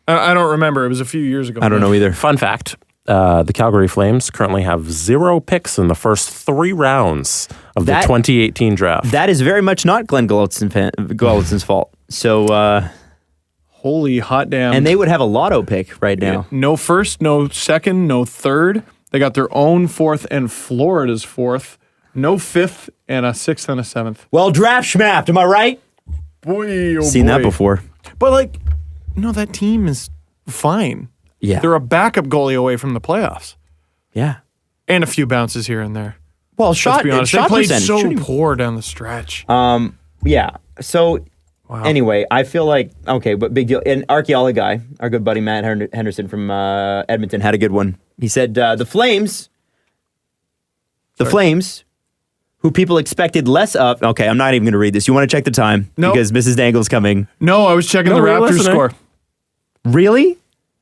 I don't remember. It was a few years ago. I don't know either. Fun fact. The Calgary Flames currently have 0 picks in the first 3 rounds of the 2018 draft. That is very much not Glen Gulutzan's fault. So, holy hot damn. and they would have a lotto pick right now. Yeah. No first, no second, no third. They got their own 4th and Florida's 4th. No 5th and a 6th and a 7th. Well, draft schmapped, am I right? Boy, oh Seen boy. that before. But that team is fine. Yeah. They're a backup goalie away from the playoffs. Yeah. And a few bounces here and there. Well, Let's be honest. They shot played percentage, so shooting. poor down the stretch. Yeah. So anyway, I feel like, okay, but big deal. An archaeology guy, our good buddy Matt Henderson from Edmonton, had a good one. He said, the Flames, who people expected less of. Okay, I'm not even going to read this. You want to check the time? Nope. Because Mrs. Dangle's coming. No, I was checking the we're Raptors listening. score. Really?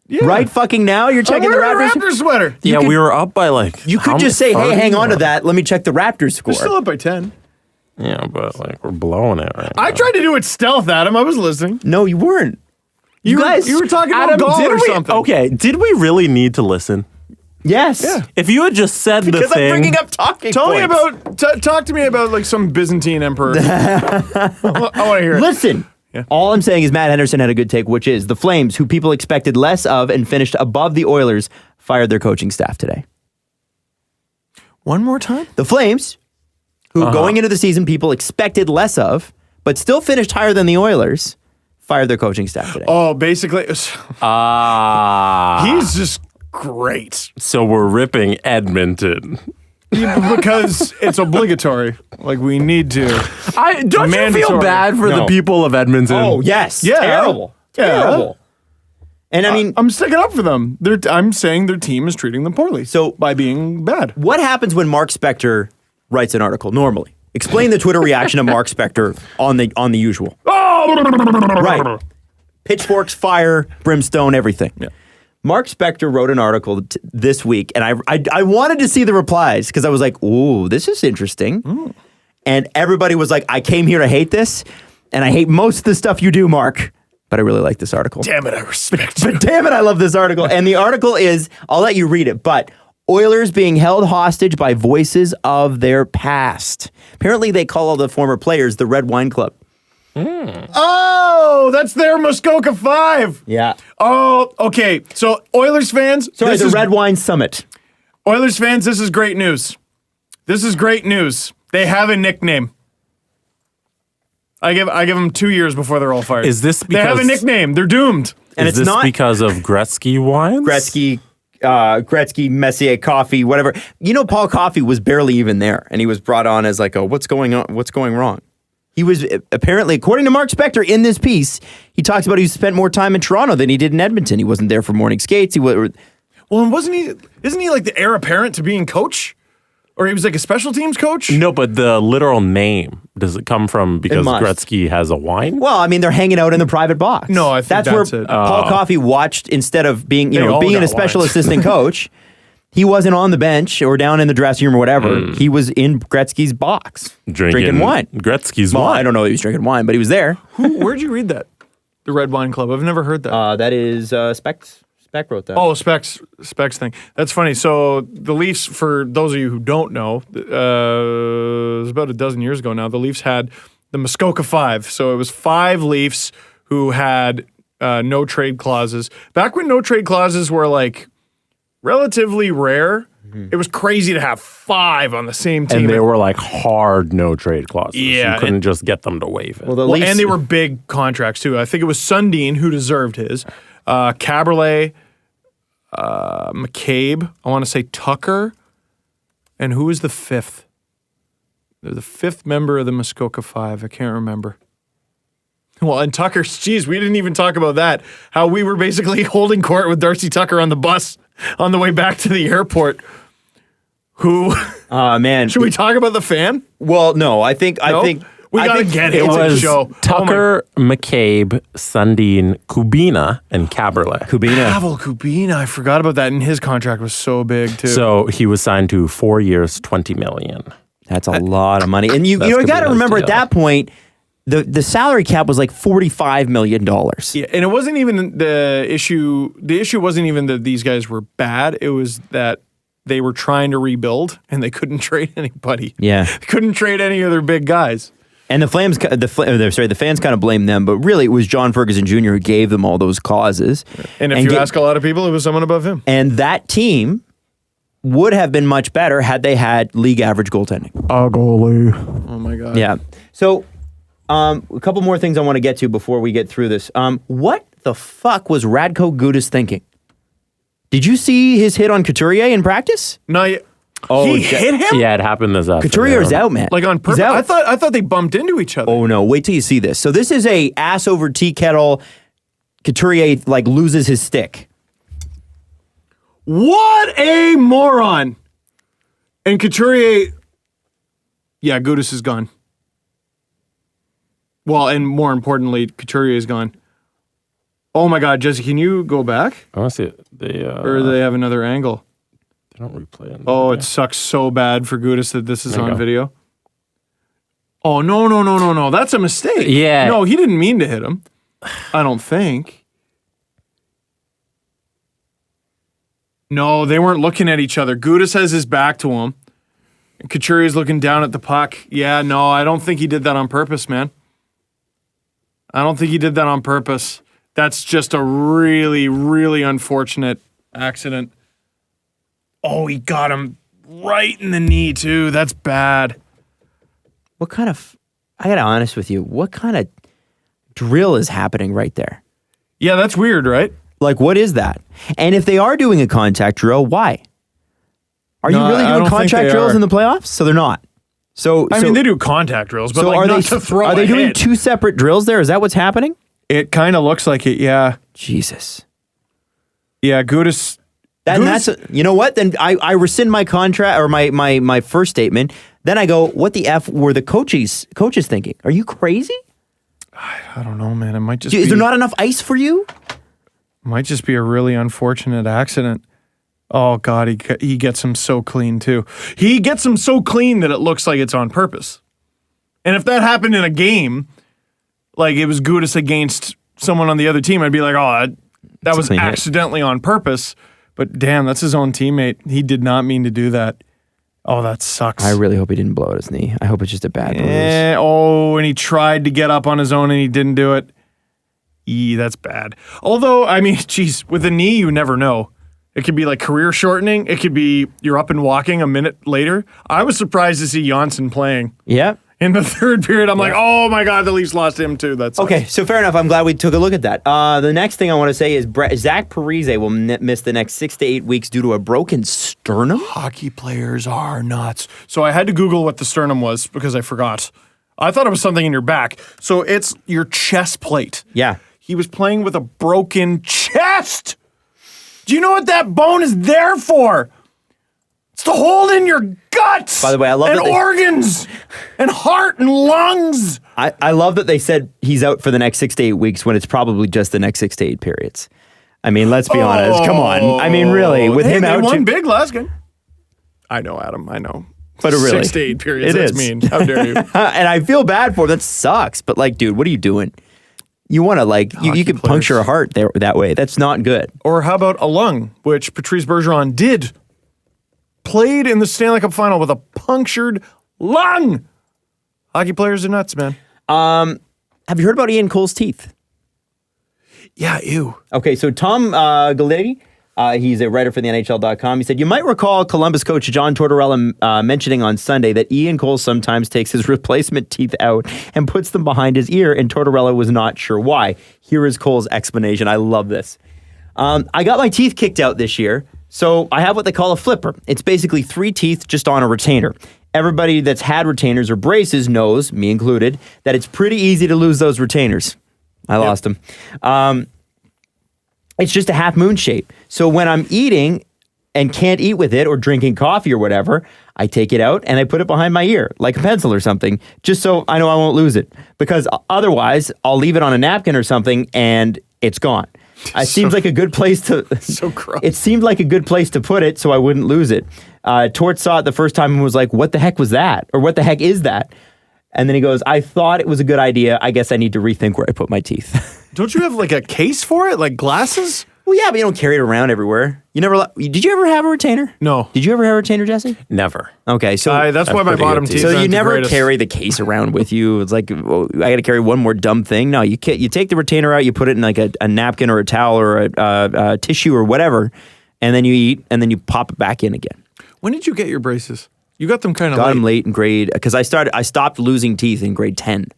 Yeah. Right fucking now? You're checking the I'm wearing Raptors? a Raptors sweater. Yeah, could- we were up by like. You could how just say, much? hey, hang on to 30? that. Let me check the Raptors score. We're still up by 10. Yeah, but like we're blowing it right I now. tried to do it stealth, Adam. I was listening. No, you weren't. You guys. You were talking about Adam, golf did or we, something. Okay, did we really need to listen? Yes. Yeah. If you had just said the Because thing, I'm bringing up talking Tell me points. about, talk to me about like some Byzantine emperor. I want to hear it. Listen. Yeah. All I'm saying is Matt Henderson had a good take, which is the Flames, who people expected less of and finished above the Oilers, fired their coaching staff today. One more time? The Flames, who going into the season people expected less of, but still finished higher than the Oilers, fired their coaching staff today. Oh, basically, he's just great. So we're ripping Edmonton. Because it's obligatory. Like, we need to. Don't you feel Mandatory. bad for the No. people of Edmonton? Oh, yes. Yeah. Terrible. Yeah. Terrible. And I mean, I'm sticking up for them. I'm saying their team is treating them poorly. So- by being bad. what happens when Mark Spector writes an article normally? Explain the Twitter reaction of Mark Spector on the usual. Right. Pitchforks, fire, brimstone, everything. Yeah. Mark Spector wrote an article this week, and I wanted to see the replies because I was like, ooh, this is interesting. And everybody was like, I came here to hate this, and I hate most of the stuff you do, Mark. But I really like this article. Damn it, I respect you. But damn it, I love this article. And the article is, I'll let you read it, but Oilers being held hostage by voices of their past. Apparently, they call all the former players the Red Wine Club. Oh, that's their Muskoka 5. Yeah. Oh, okay. So, Oilers fans. Sorry, this the is- Red Wine Summit. Oilers fans, this is great news. This is great news. They have a nickname. I give them 2 years before they're all fired. Is this they have a because- nickname? They're doomed. And Is it's this not because of Gretzky wines? Gretzky, Messier, Coffee, whatever. You know, Paul Coffey was barely even there, and he was brought on as like, what's going on? What's going wrong? He was apparently, according to Mark Spector in this piece, he talks about he spent more time in Toronto than he did in Edmonton. He wasn't there for morning skates. Well, and isn't he like the heir apparent to being coach? Or he was like a special teams coach? No, but the literal name, does it come from because must. Gretzky has a wine? Well, I mean, they're hanging out in the private box. No, I think that's where it. Paul Coffey watched instead of being, They all being got a special wines. assistant coach. He wasn't on the bench or down in the dressing room or whatever. He was in Gretzky's box drinking wine. Gretzky's Well, wine. I don't know if he was drinking wine, but he was there. Where'd you read that? The Red Wine Club. I've never heard that. That is Spec wrote that. Oh, Specs thing. That's funny. So the Leafs, for those of you who don't know, it was about a dozen years ago now, the Leafs had the Muskoka 5. So it was 5 Leafs who had no trade clauses. Back when no trade clauses were like relatively rare, it was crazy to have 5 on the same team. And they were like hard no trade clauses. Yeah, You couldn't just get them to waive it. Well, the Well, Leafs, and they were big contracts too. I think it was Sundin who deserved his. Caberlet, McCabe, I want to say Tucker, and who was the 5th? They're the 5th member of the Muskoka 5. I can't remember. Well, and Tucker, geez, we didn't even talk about that. How we were basically holding court with Darcy Tucker on the bus on the way back to the airport. Who? man. Should we talk about the fan? Well, no, I think We gotta get it. It It's a was show. Tucker, McCabe, Sundin, Kubina, and Caberlet. Kubina. Pavel Kubina, I forgot about that, and his contract was so big too. So he was signed to 4 years, $20 million. That's a lot of money. And you got to Kubina's remember deal. at that point, the salary cap was like $45 million. yeah, and it wasn't even the issue. The issue wasn't even that these guys were bad. It was that they were trying to rebuild and they couldn't trade anybody. Yeah. They couldn't trade any of their big guys. And the fans kind of blame them, but really it was John Ferguson Jr. who gave them all those clauses. And if you ask a lot of people, it was someone above him. And that team would have been much better had they had league average goaltending. A goalie. Oh my God. Yeah. So a couple more things I want to get to before we get through this. What the fuck was Radko Gudas thinking? Did you see his hit on Couturier in practice? No, he hit him? Yeah, it happened this afternoon. Couturier's out, man. Like on purpose? He's out. I thought they bumped into each other. Oh, no. Wait till you see this. So this is a ass over tea kettle. Couturier, like, loses his stick. What a moron. And Couturier, yeah, Gudas is gone. Well, and more importantly, Couturier is gone. Oh my God, Jesse, can you go back? I want to see it. Or do they have another angle? They don't replay it. Oh, it sucks so bad for Gudas that this is on video. Oh, no. That's a mistake. Yeah. No, he didn't mean to hit him. I don't think. No, they weren't looking at each other. Gudas has his back to him. And Couturier's looking down at the puck. Yeah, no, I don't think he did that on purpose, man. I don't think he did that on purpose. That's just a really, really unfortunate accident. Oh, he got him right in the knee, too. That's bad. What kind of, I gotta be honest with you, what kind of drill is happening right there? Yeah, that's weird, right? Like, what is that? And if they are doing a contact drill, why? Are you really doing contact drills in the playoffs? So they're not. I mean, they do contact drills, but like not to throw Are they doing hit. two separate drills there? Is that what's happening? It kind of looks like it, yeah. Jesus. Yeah, Gudas. You know what? Then I rescind my contract or my first statement. Then I go, what the F were the coaches thinking? Are you crazy? I don't know, man. It might just Is there not enough ice for you? Might just be a really unfortunate accident. Oh, God, he gets him so clean, too. He gets him so clean that it looks like it's on purpose. And if that happened in a game, like it was Gudas against someone on the other team, I'd be like, oh, that was accidentally on purpose. But damn, that's his own teammate. He did not mean to do that. Oh, that sucks. I really hope he didn't blow out his knee. I hope it's just a bad bruise. And he tried to get up on his own and he didn't do it. That's bad. Although, I mean, geez, with a knee, you never know. It could be like career shortening. It could be you're up and walking a minute later. I was surprised to see Janssen playing. Yeah. In the third period, I'm like, oh my God, the Leafs lost him too. That's okay. So fair enough. I'm glad we took a look at that. The next thing I want to say is Zach Parise will miss the next 6 to 8 weeks due to a broken sternum. Hockey players are nuts. So I had to Google what the sternum was because I forgot. I thought it was something in your back. So it's your chest plate. Yeah. He was playing with a broken chest. Do you know what that bone is there for? It's to hold in your guts. By the way, I love and that organs and heart and lungs. I love that they said he's out for the next 6 to 8 weeks when it's probably just the next 6 to 8 periods. I mean, let's be honest. Come on. I mean, really, with him out, they won big last game. I know, Adam. I know. But really, 6 to 8 periods. That's mean. How dare you? And I feel bad for him. That sucks. But like, dude, what are you doing? You want to like you could puncture a heart there that way. That's not good. Or how about a lung, which Patrice Bergeron did. Played in the Stanley Cup final with a punctured lung. Hockey players are nuts, man. Have you heard about Ian Cole's teeth? Yeah, ew. Okay, so Tom Galletti, he's a writer for the NHL.com. He said, you might recall Columbus coach John Tortorella mentioning on Sunday that Ian Cole sometimes takes his replacement teeth out and puts them behind his ear, and Tortorella was not sure why. Here is Cole's explanation. I love this. I got my teeth kicked out this year, so I have what they call a flipper. It's basically 3 teeth just on a retainer. Everybody that's had retainers or braces knows, me included, that it's pretty easy to lose those retainers. I lost them. It's just a half moon shape. So when I'm eating and can't eat with it or drinking coffee or whatever, I take it out and I put it behind my ear, like a pencil or something, just so I know I won't lose it. Because otherwise, I'll leave it on a napkin or something and it's gone. It seems like a good place to. So gross. It seemed like a good place to put it, so I wouldn't lose it. Tort saw it the first time and was like, "What the heck was that?" Or "What the heck is that?" And then he goes, "I thought it was a good idea. I guess I need to rethink where I put my teeth." Don't you have like a case for it, like glasses? Well, yeah, but you don't carry it around everywhere. You never. Did you ever have a retainer? No. Did you ever have a retainer, Jesse? Never. Okay, so that's why my bottom teeth. So aren't you the never greatest. carry the case around with you. It's like, well, I got to carry one more dumb thing. No, you can't. You take the retainer out, you put it in like a napkin or a towel or a tissue or whatever, and then you eat, and then you pop it back in again. When did you get your braces? You got them kind of late. Got them late in grade because I stopped losing teeth in grade 10.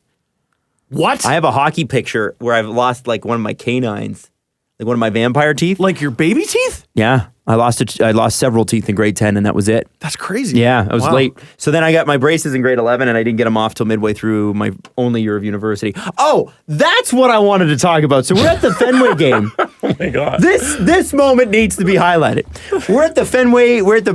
What? I have a hockey picture where I've lost like one of my canines, like one of my vampire teeth. Like your baby teeth? Yeah, I lost several teeth in grade 10, and that was it. That's crazy. Yeah, I was Wow. late. So then I got my braces in grade 11, and I didn't get them off till midway through my only year of university. Oh, that's what I wanted to talk about. So we're at the Fenway game. Oh my God. This moment needs to be highlighted. We're at the Fenway. We're at the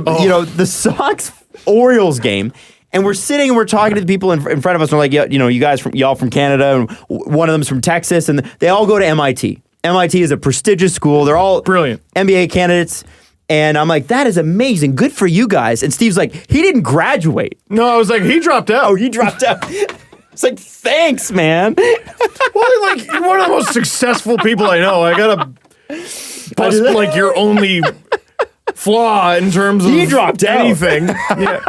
the Sox Orioles game. And we're sitting and we're talking to the people in front of us. And we're like, yeah, you guys y'all from Canada, and one of them's from Texas, and they all go to MIT. MIT is a prestigious school. They're all brilliant MBA candidates. And I'm like, that is amazing. Good for you guys. And Steve's like, he didn't graduate. No, I was like, he dropped out. Oh, he dropped out. It's like, thanks, man. Well, like, you're one of the most successful people I know. I gotta bust like your only flaw in terms of He dropped out. anything. Yeah.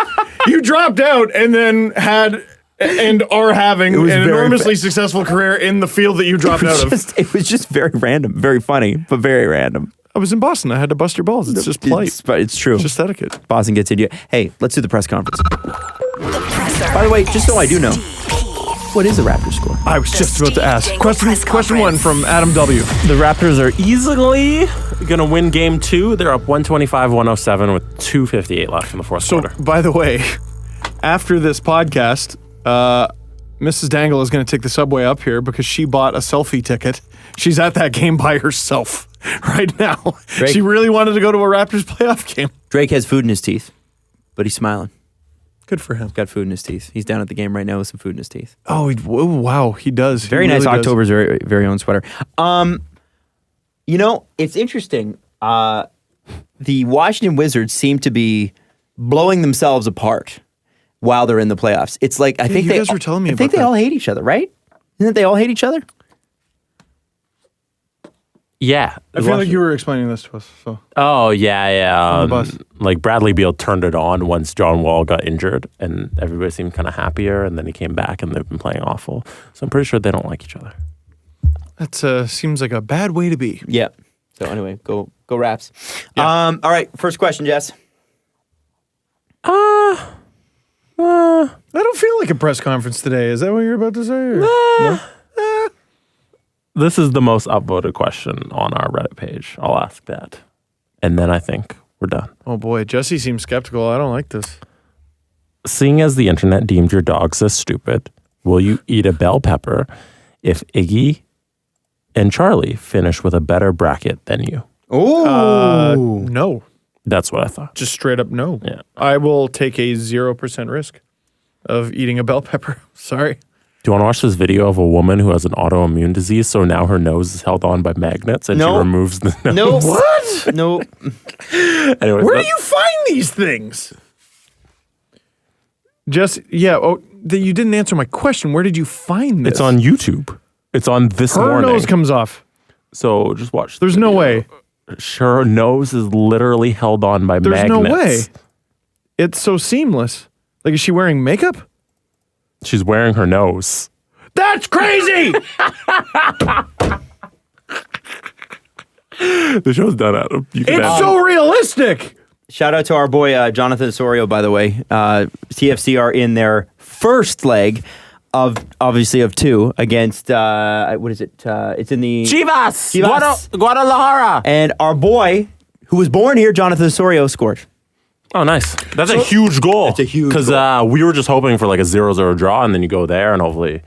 You dropped out and then had and are having an enormously successful career in the field that you dropped out of. It was just very random, very funny, but very random. I was in Boston. I had to bust your balls. It's just polite. It's true. It's just etiquette. Boston gets into you. Hey, let's do the press conference. The presser. By the way, just so I do know, what is the Raptors score? I was just about to ask. Dangle press Question one conference. from Adam W. The Raptors are easily going to win game 2. They're up 125-107 with 2:58 left in the fourth quarter. By the way, after this podcast, Mrs. Dangle is going to take the subway up here because she bought a selfie ticket. She's at that game by herself right now. Drake. She really wanted to go to a Raptors playoff game. Drake has food in his teeth, but he's smiling. Good for him. Got food in his teeth. He's down at the game right now with some food in his teeth. Oh, wow, he does. Very He nice really does. October's very, very own sweater. It's interesting. The Washington Wizards seem to be blowing themselves apart while they're in the playoffs. It's like I think you guys were telling me I think about they that. all hate each other, right? Isn't it they all hate each other? Yeah. I feel like you were explaining this to us. So Oh, yeah. On the bus. Like Bradley Beal turned it on once John Wall got injured, and everybody seemed kind of happier, and then he came back, and they've been playing awful. So I'm pretty sure they don't like each other. that seems like a bad way to be. Yeah. So anyway, go Raps. All right, first question, Jess. I don't feel like a press conference today. Is that what you're about to say? Or? No? This is the most upvoted question on our Reddit page. I'll ask that. And then I think we're done. Oh boy, Jesse seems skeptical. I don't like this. Seeing as the internet deemed your dogs as stupid, will you eat a bell pepper if Iggy and Charlie finish with a better bracket than you? Oh, No. That's what I thought. Just straight up no. Yeah. I will take a 0% risk of eating a bell pepper. Sorry. Do you want to watch this video of a woman who has an autoimmune disease, so now her nose is held on by magnets and she No. removes the nose? no. What? No. Where Anyways, do that- you find these things? You didn't answer my question. Where did you find this? It's on YouTube. It's on this Her morning. nose comes off. So just watch. the There's no video. way. Her nose is literally held on by There's magnets. no way. It's so seamless. Like, is she wearing makeup? She's wearing her nose. That's crazy! The show's done, Adam. You can It's have so realistic. Shout out to our boy Jonathan Osorio, by the way. TFC are in their first leg of two against what is it? It's in the Chivas. Guadalajara. and our boy who was born here, Jonathan Osorio, scored. Oh, nice. That's a huge goal. That's a huge Because we were just hoping for like a 0-0 draw, and then you go there, and hopefully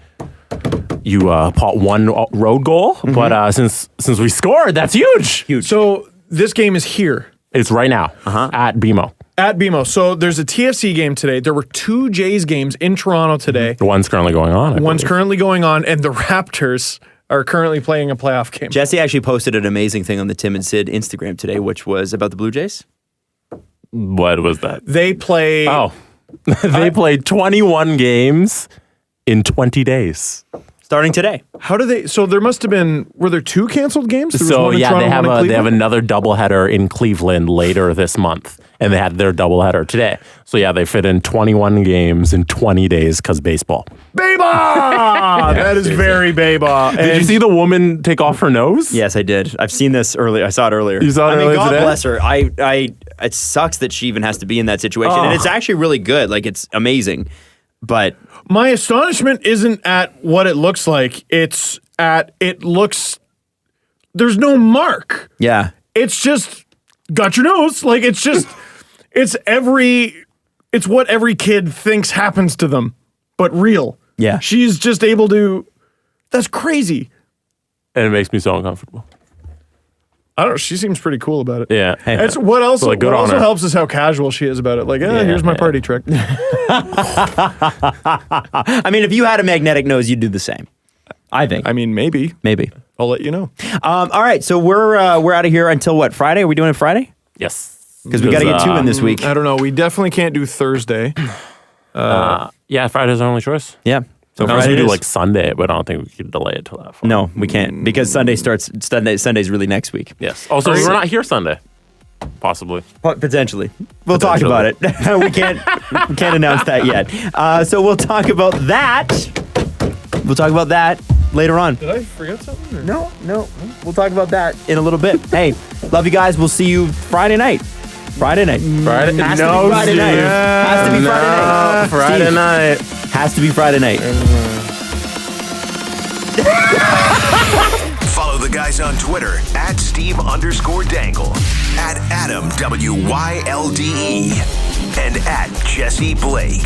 you pot one road goal. Mm-hmm. But since we scored, that's huge. Huge. So this game is here It's right now at BMO. at BMO. So there's a TFC game today. There were 2 Jays games in Toronto today. The one's currently going on. I One's believe. currently going on, and the Raptors are currently playing a playoff game. Jesse actually posted an amazing thing on the Tim and Sid Instagram today, which was about the Blue Jays. What was that? They play. Oh, they played 21 games in 20 days. Starting today. How do they? So there must have been. Were there 2 canceled games? There was So one in yeah, Toronto, they have one in they have Cleveland? another doubleheader in Cleveland later this month, and they had their doubleheader today. So yeah, they fit in 21 games in 20 days because baseball. Beba! That is very Beba. Did you see the woman take off her nose? Yes, I did. I've seen this earlier. I saw it earlier. You saw it I mean, earlier God today? bless her. It sucks that she even has to be in that situation, and it's actually really good. Like, it's amazing. But My astonishment isn't at what it looks like. It's at there's no mark. Yeah. It's just got your nose. Like it's what every kid thinks happens to them, but real. Yeah. She's just able to. That's crazy. And it makes me so uncomfortable. I don't know. She seems pretty cool about it. Yeah. It's what also, So, like, good what on also her. helps is how casual she is about it. Like, here's my party trick. I mean, if you had a magnetic nose, you'd do the same. I think. I mean, maybe. I'll let you know. All right, so we're out of here until what? Friday? Are we doing it Friday? Yes. Because we got to get 2 in this week. I don't know. We definitely can't do Thursday. Yeah, Friday's our only choice. Yeah. So Unless Friday we do is. like Sunday, but I don't think we could delay it till that far. No, we can't because Sunday's really next week. Yes. Also, we're not here Sunday. Possibly. Potentially. We'll talk about it. we can't announce that yet. So we'll talk about that. We'll talk about that later on. Did I forget something? Or? No. We'll talk about that in a little bit. Hey, love you guys. We'll see you Friday night. Friday night. Friday? Has to be No, Friday night. Steve. Has to be Friday night. Friday Steve, night. has to be Friday night. Follow the guys on Twitter at Steve_Dangle, at Adam WYLDE, and at Jesse Blake.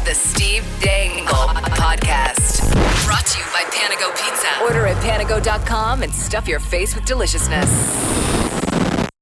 The Steve Dangle Podcast. Brought to you by Panago Pizza. Order at panago.com and stuff your face with deliciousness.